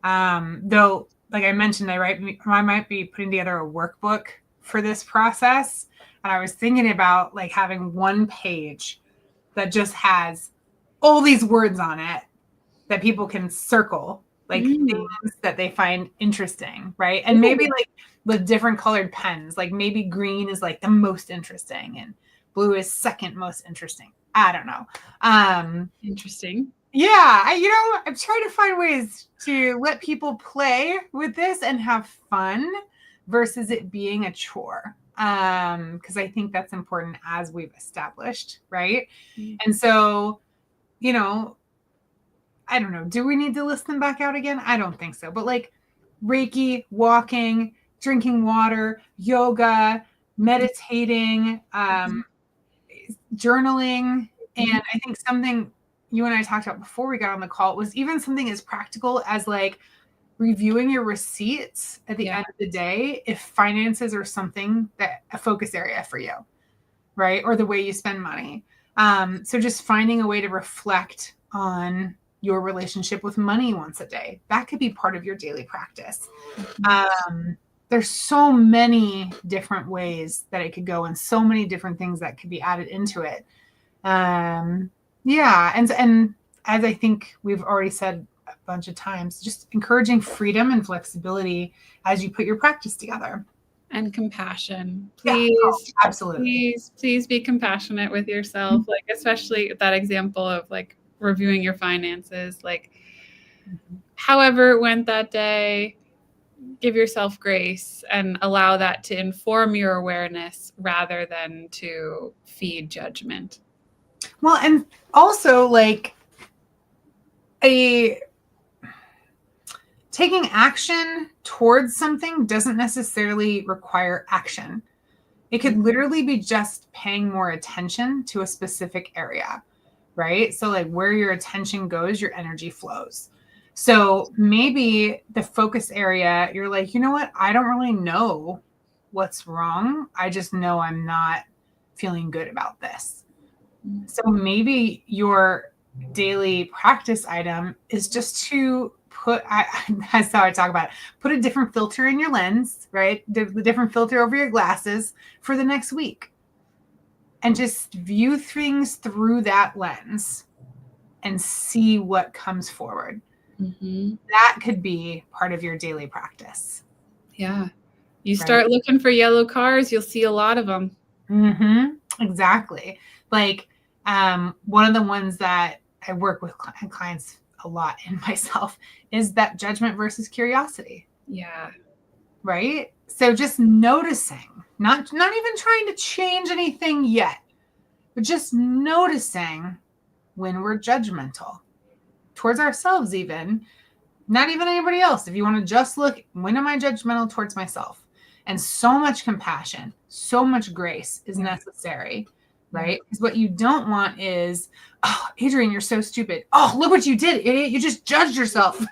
Though, like I mentioned, I might be putting together a workbook for this process. And I was thinking about like having one page that just has all these words on it that people can circle, like things that they find interesting, right? And maybe like with different colored pens, like maybe green is like the most interesting and blue is second most interesting. I don't know. Interesting. Yeah, I'm trying to find ways to let people play with this and have fun versus it being a chore. Because I think that's important, as we've established, right? And so, I don't know. Do we need to list them back out again? I don't think so. But like Reiki, walking, drinking water, yoga, meditating, journaling. And I think something you and I talked about before we got on the call was even something as practical as like reviewing your receipts at the end of the day if finances are something that a focus area for you, right? Or the way you spend money. So just finding a way to reflect on your relationship with money once a day. That could be part of your daily practice. There's so many different ways that it could go and so many different things that could be added into it. And as I think we've already said a bunch of times, just encouraging freedom and flexibility as you put your practice together. And compassion. Please, absolutely. Please be compassionate with yourself. Like, especially that example of like reviewing your finances, like however it went that day, give yourself grace and allow that to inform your awareness rather than to feed judgment. Well, and also like taking action towards something doesn't necessarily require action. It could literally be just paying more attention to a specific area, right? So like where your attention goes, your energy flows. So maybe the focus area, you're like, you know what? I don't really know what's wrong. I just know I'm not feeling good about this. So maybe your daily practice item is just to that's how I talk about it. Put a different filter in your lens, right? The different filter over your glasses for the next week. And just view things through that lens and see what comes forward. That could be part of your daily practice. Yeah. You start looking for yellow cars, you'll see a lot of them. Exactly. Like one of the ones that I work with clients a lot and myself is that judgment versus curiosity, Yeah. Right? So just noticing, not even trying to change anything yet, but just noticing when we're judgmental towards ourselves, even not even anybody else. If you want to just look, when am I judgmental towards myself? And so much compassion, so much grace is necessary, right? Because what you don't want is, oh, Adrian, you're so stupid. Oh, look what you did, idiot. You just judged yourself.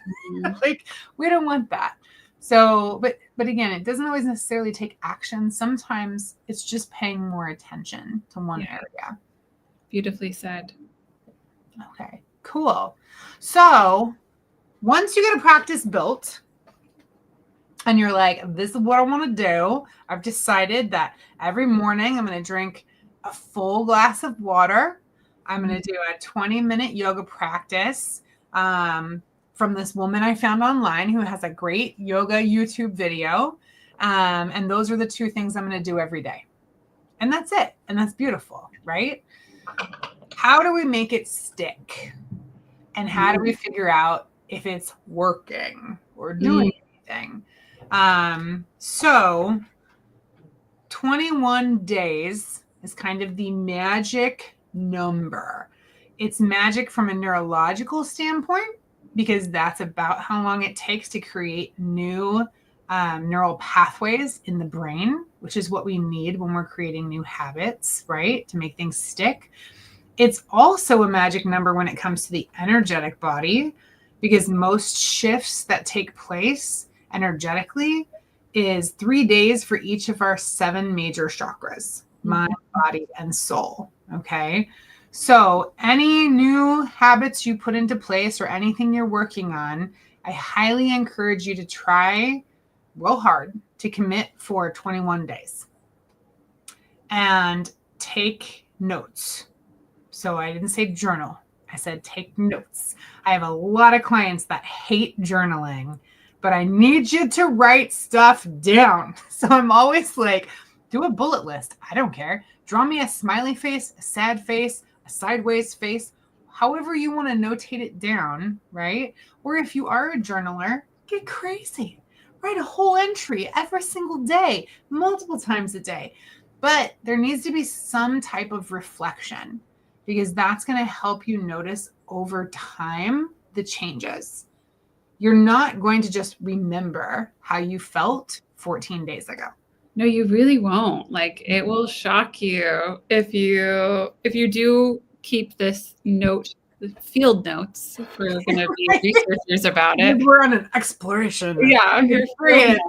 Like, we don't want that. So, but again, it doesn't always necessarily take action. Sometimes it's just paying more attention to one area. Beautifully said. Okay, cool. So once you get a practice built and you're like, this is what I want to do, I've decided that every morning I'm going to drink a full glass of water. I'm going to do a 20-minute yoga practice from this woman I found online who has a great yoga YouTube video. And those are the two things I'm going to do every day. And that's it. And that's beautiful, right? How do we make it stick? And how do we figure out if it's working or doing anything? So 21 days is kind of the magic number. It's magic from a neurological standpoint, because that's about how long it takes to create new neural pathways in the brain, which is what we need when we're creating new habits, right? To make things stick. It's also a magic number when it comes to the energetic body, because most shifts that take place energetically is 3 days for each of our 7 major chakras, mind, body, and soul. Okay. So any new habits you put into place or anything you're working on, I highly encourage you to try real hard to commit for 21 days and take notes. So I didn't say journal. I said take notes. I have a lot of clients that hate journaling, but I need you to write stuff down. So I'm always like, do a bullet list. I don't care. Draw me a smiley face, a sad face, a sideways face, however you want to notate it down, right? Or if you are a journaler, get crazy. Write a whole entry every single day, multiple times a day. But there needs to be some type of reflection, because that's going to help you notice over time the changes. You're not going to just remember how you felt 14 days ago. No, you really won't. Like, it will shock you if you do keep this note, field notes, if we're going to be researchers about it. We're on an exploration. Yeah, you're free.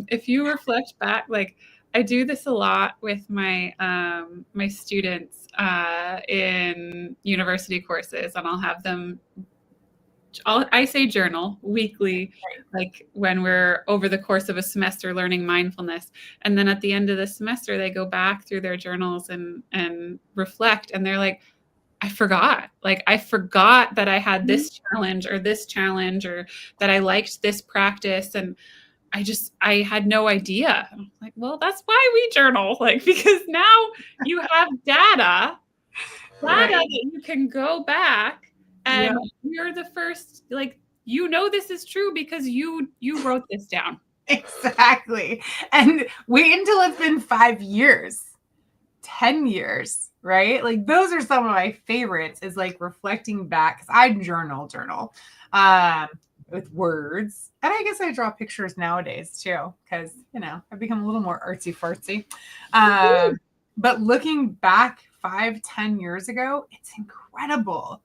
If you reflect back, like, I do this a lot with my my students in university courses, and I'll have them. I say journal weekly, like when we're over the course of a semester learning mindfulness, and then at the end of the semester they go back through their journals and reflect, and they're like, I forgot that I had this challenge or that I liked this practice, and I had no idea. I'm like, well, that's why we journal, like, because now you have data that you can go back and you're the first, like, this is true because you wrote this down. Exactly. And wait until it's been 5 years, 10 years, right? Like, those are some of my favorites, is like reflecting back, because I journal with words. And I guess I draw pictures nowadays too, because, I've become a little more artsy fartsy. But looking back 5-10 years ago, it's incredible.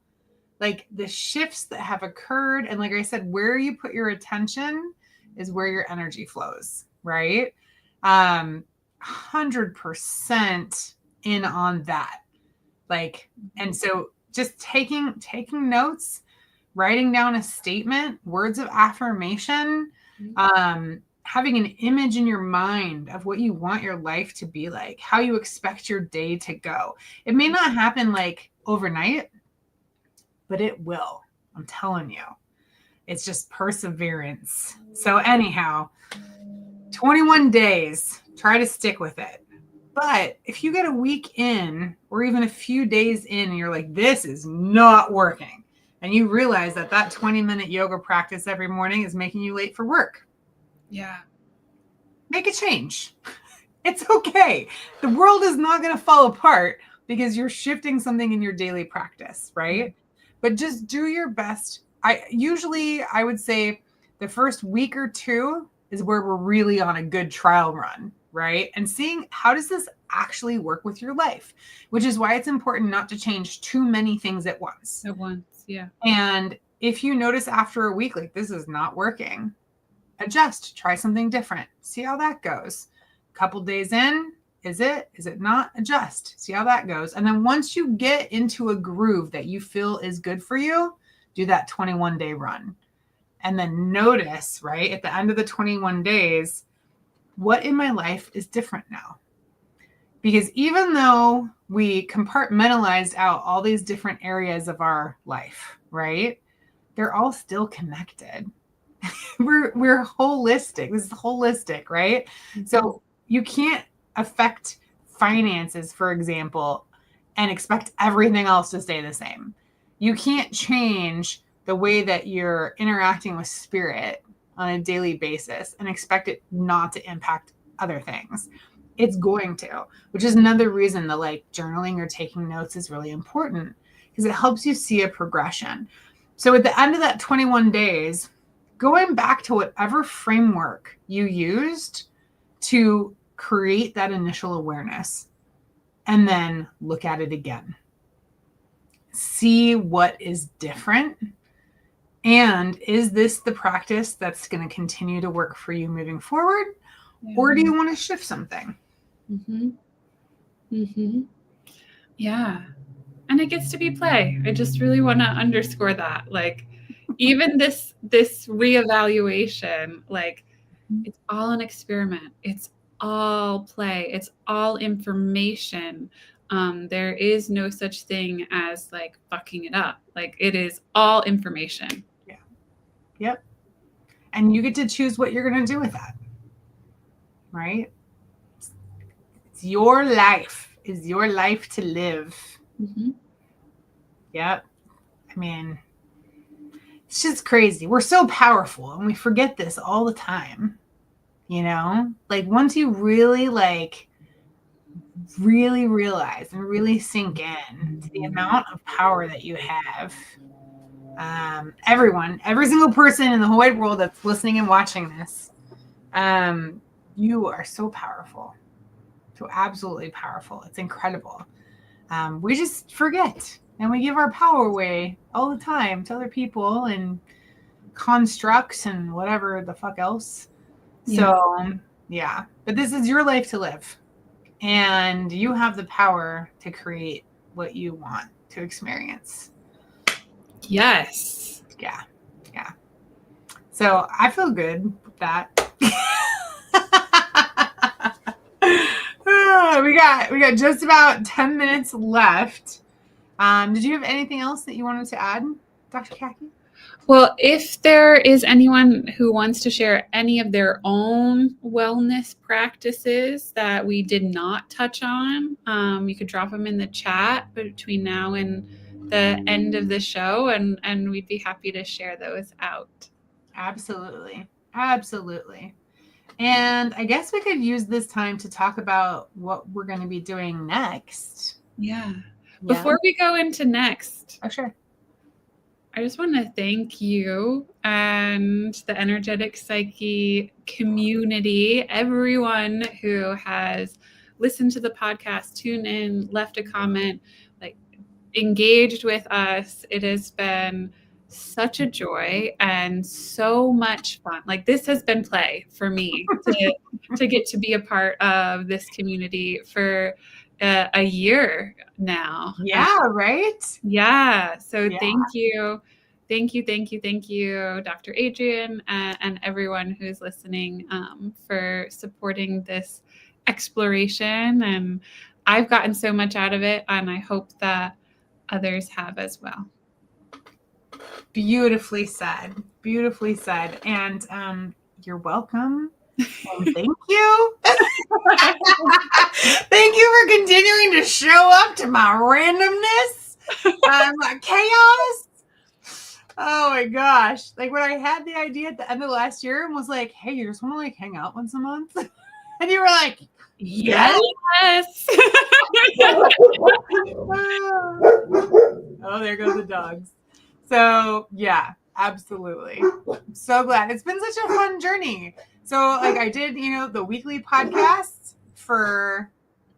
Like, the shifts that have occurred. And like I said, where you put your attention is where your energy flows, right? 100% in on that. Like, and so just taking notes, writing down a statement, words of affirmation, having an image in your mind of what you want your life to be like, how you expect your day to go. It may not happen like overnight, but it will. I'm telling you. It's just perseverance. So anyhow, 21 days, try to stick with it. But if you get a week in, or even a few days in, and you're like, this is not working, and you realize that 20-minute yoga practice every morning is making you late for work. Yeah. Make a change. It's okay. The world is not going to fall apart because you're shifting something in your daily practice, right? But just do your best. I would say the first week or two is where we're really on a good trial run, right? And seeing how does this actually work with your life, which is why it's important not to change too many things at once. At once, yeah. And if you notice after a week, like this is not working, adjust, try something different, see how that goes. Couple days in, is it not? Adjust, see how that goes. And then once you get into a groove that you feel is good for you, do that 21-day run. And then notice, right, at the end of the 21 days, what in my life is different now? Because even though we compartmentalized out all these different areas of our life, right, they're all still connected. We're holistic. This is holistic, right? Mm-hmm. So you can't affect finances, for example, and expect everything else to stay the same. You can't change the way that you're interacting with spirit on a daily basis and expect it not to impact other things. It's going to, which is another reason that like journaling or taking notes is really important because it helps you see a progression. So at the end of that 21 days, going back to whatever framework you used to create that initial awareness and then look at it again. See what is different. And is this the practice that's going to continue to work for you moving forward? Yeah. Or do you want to shift something? Mm-hmm. Mm-hmm. Yeah. And it gets to be play. I just really want to underscore that. Like, even this reevaluation, like, it's all an experiment. It's all play. It's all information. There is no such thing as like fucking it up. Like, it is all information. Yeah. Yep. And you get to choose what you're going to do with that. Right? It's your life. It's your life to live. Mm-hmm. Yep. I mean, it's just crazy. We're so powerful and we forget this all the time. You know, like once you really realize and really sink in to the amount of power that you have, every single person in the whole wide world that's listening and watching this, you are so powerful, so absolutely powerful. It's incredible. We just forget and we give our power away all the time to other people and constructs and whatever the fuck else. Yeah. So, yeah, but this is your life to live and you have the power to create what you want to experience. Yes. Yeah. Yeah. So I feel good with that. We got just about 10 minutes left. Did you have anything else that you wanted to add, Dr. Cacky? Well, if there is anyone who wants to share any of their own wellness practices that we did not touch on, you could drop them in the chat between now and the end of the show, and we'd be happy to share those out. Absolutely. Absolutely. And I guess we could use this time to talk about what we're going to be doing next. Yeah. Before we go into next. Oh, sure. I just want to thank you and the Energetic Psyche community, everyone who has listened to the podcast, tuned in, left a comment, like engaged with us. It has been such a joy and so much fun. Like, this has been play for me to get to be a part of this community for a year now. Yeah, right? Yeah. So Thank you. Thank you, Dr. Adrian, and everyone who's listening for supporting this exploration. And I've gotten so much out of it, and I hope that others have as well. Beautifully said. Beautifully said. And you're welcome. And thank you. Thank you for continuing to show up to my randomness, my chaos. Oh my gosh. Like when I had the idea at the end of last year and was like, hey, you just want to like hang out once a month? And you were like, Yes. Oh, there go the dogs. So yeah, absolutely. I'm so glad. It's been such a fun journey. So like I did, the weekly podcasts for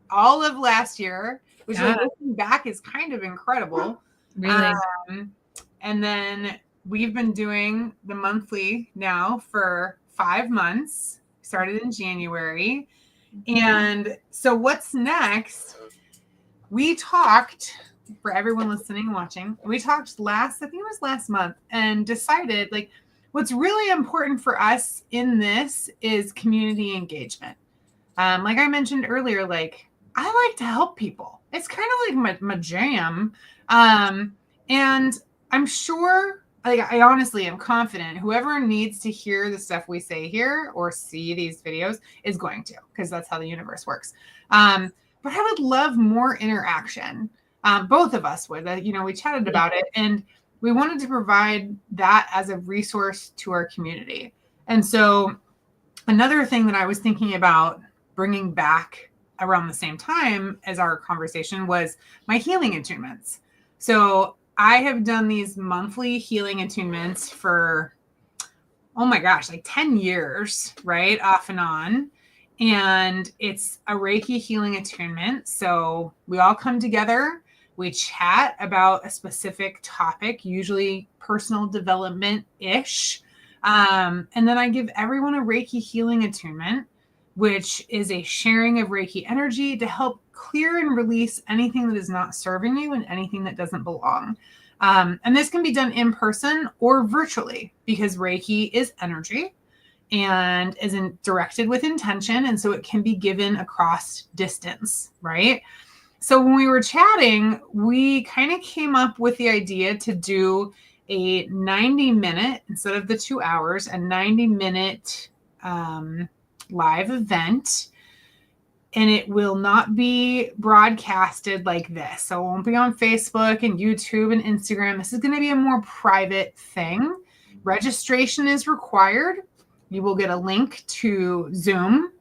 all of last year, which looking back is kind of incredible. Really. And then we've been doing the monthly now for 5 months, started in January. And so what's next? We talked, for everyone listening and watching, we talked I think it was last month, and decided like what's really important for us in this is community engagement. Like I mentioned earlier, like I like to help people. It's kind of like my jam. And I'm sure, like I honestly am confident whoever needs to hear the stuff we say here or see these videos is going to, because that's how the universe works. But I would love more interaction. Both of us would. We chatted about it, and we wanted to provide that as a resource to our community. And so another thing that I was thinking about bringing back around the same time as our conversation was my healing attunements. So I have done these monthly healing attunements for, oh my gosh, like 10 years, right? Off and on. And it's a Reiki healing attunement. So we all come together, we chat about a specific topic, usually personal development-ish. And then I give everyone a Reiki healing attunement, which is a sharing of Reiki energy to help clear and release anything that is not serving you and anything that doesn't belong. And this can be done in person or virtually, because Reiki is energy and isn't directed with intention. And so it can be given across distance, right? So when we were chatting, we kind of came up with the idea to do a 90-minute, instead of the 2 hours, a 90-minute live event. And it will not be broadcasted like this. So it won't be on Facebook and YouTube and Instagram. This is going to be a more private thing. Registration is required. You will get a link to Zoom.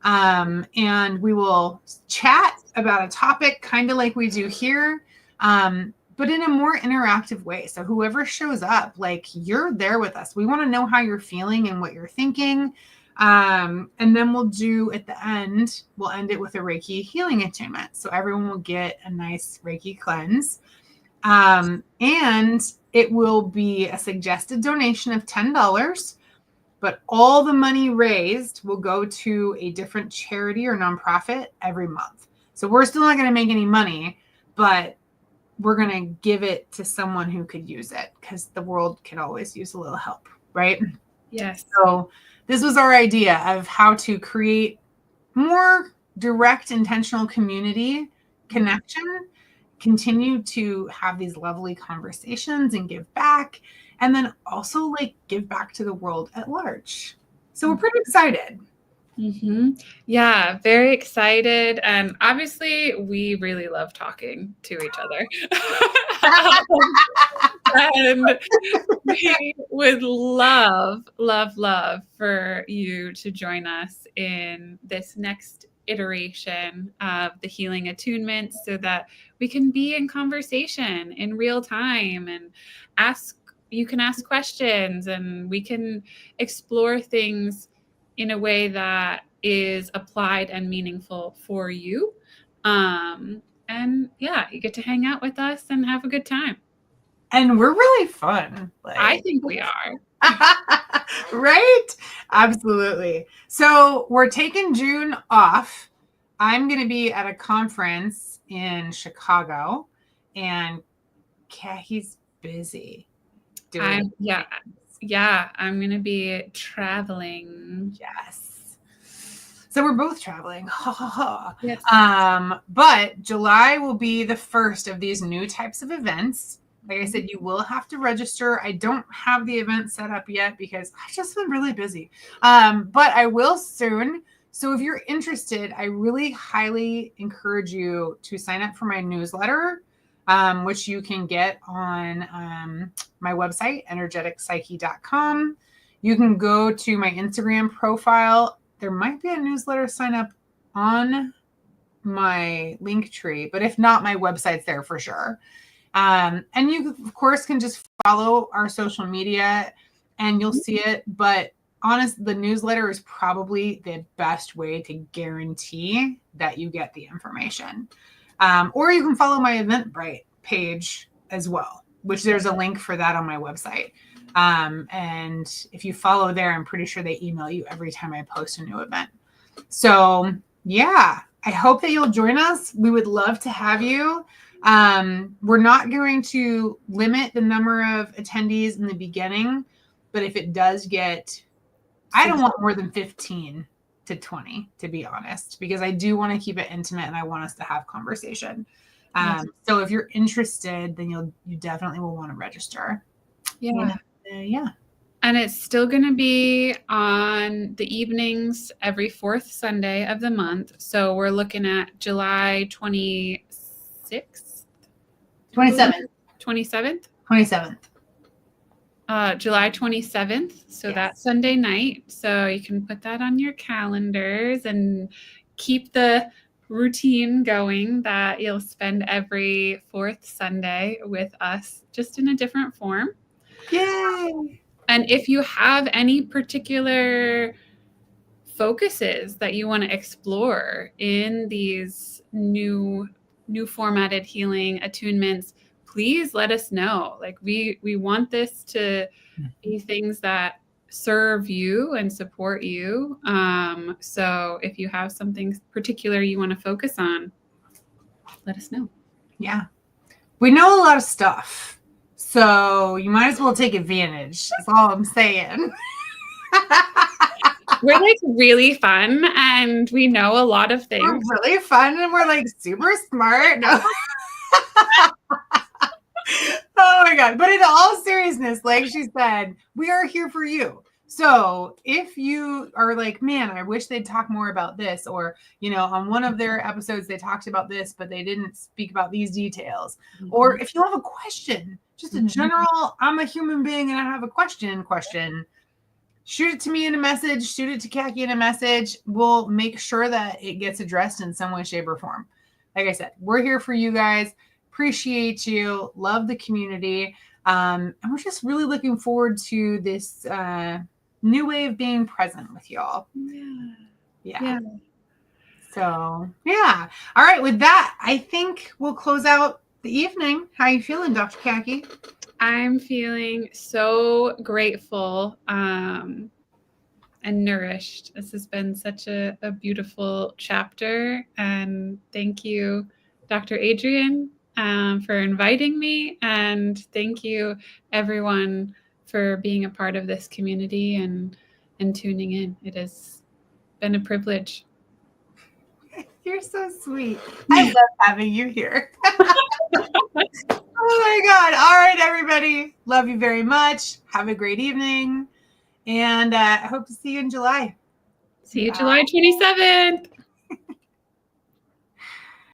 And we will chat about a topic kind of like we do here, but in a more interactive way. So whoever shows up, like you're there with us. We want to know how you're feeling and what you're thinking. And then we'll do at the end, we'll end it with a Reiki healing attunement. So everyone will get a nice Reiki cleanse. And it will be a suggested donation of $10. But all the money raised will go to a different charity or nonprofit every month. So we're still not going to make any money, but we're going to give it to someone who could use it, because the world can always use a little help, right? Yes. So this was our idea of how to create more direct, intentional community connection, continue to have these lovely conversations and give back. And then also like give back to the world at large. So we're pretty excited. Mm-hmm. Yeah, very excited. And obviously we really love talking to each other. And we would love for you to join us in this next iteration of the healing attunement, so that we can be in conversation in real time and you can ask questions, and we can explore things in a way that is applied and meaningful for you. And yeah, you get to hang out with us and have a good time. And we're really fun. I think we are. Right? Absolutely. So we're taking June off. I'm going to be at a conference in Chicago, and Cacky's busy. I'm going to be traveling. Yes. So we're both traveling. Yes. But July will be the first of these new types of events. Like I said, you will have to register. I don't have the event set up yet because I've just been really busy. But I will soon. So if you're interested, I really highly encourage you to sign up for my newsletter. which you can get on my website, energeticpsyche.com. You can go to my Instagram profile. There might be a newsletter sign up on my link tree, but if not, my website's there for sure. And you, of course, can just follow our social media and you'll see it. But the newsletter is probably the best way to guarantee that you get the information. Or you can follow my Eventbrite page as well, which there's a link for that on my website. And if you follow there, I'm pretty sure they email you every time I post a new event. So yeah, I hope that you'll join us. We would love to have you. We're not going to limit the number of attendees in the beginning, but if it does I don't want more than 15 to 20, to be honest, because I do want to keep it intimate and I want us to have conversation. So if you're interested, then you definitely will want to register. Yeah. Yeah. And it's still going to be on the evenings every fourth Sunday of the month. So we're looking at July 26th. 27th. 27th? 27th. July 27th. So that's Sunday night. So you can put that on your calendars and keep the routine going that you'll spend every fourth Sunday with us, just in a different form. Yay! And if you have any particular focuses that you want to explore in these new formatted healing attunements, please let us know. Like we want this to be things that serve you and support you. So if you have something particular you want to focus on, let us know. Yeah. We know a lot of stuff. So you might as well take advantage. That's all I'm saying. We're like really fun and we know a lot of things. We're really fun and we're like super smart. No. Oh my God. But in all seriousness, like she said, we are here for you. So if you are like, man, I wish they'd talk more about this, or, on one of their episodes, they talked about this, but they didn't speak about these details. Mm-hmm. Or if you have a question, just a general, I'm a human being and I have a question, shoot it to me in a message, shoot it to Cacky in a message. We'll make sure that it gets addressed in some way, shape, or form. Like I said, we're here for you guys. Appreciate you. Love the community. And we're just really looking forward to this new way of being present with y'all. Yeah. So, yeah. All right. With that, I think we'll close out the evening. How are you feeling, Dr. Cacky? I'm feeling so grateful and nourished. This has been such a beautiful chapter. And thank you, Dr. Adrian, for inviting me. And thank you, everyone, for being a part of this community and tuning in. It has been a privilege. You're so sweet. I love having you here. Oh my God. All right, everybody. Love you very much. Have a great evening. And I hope to see you in July. See you July 27th.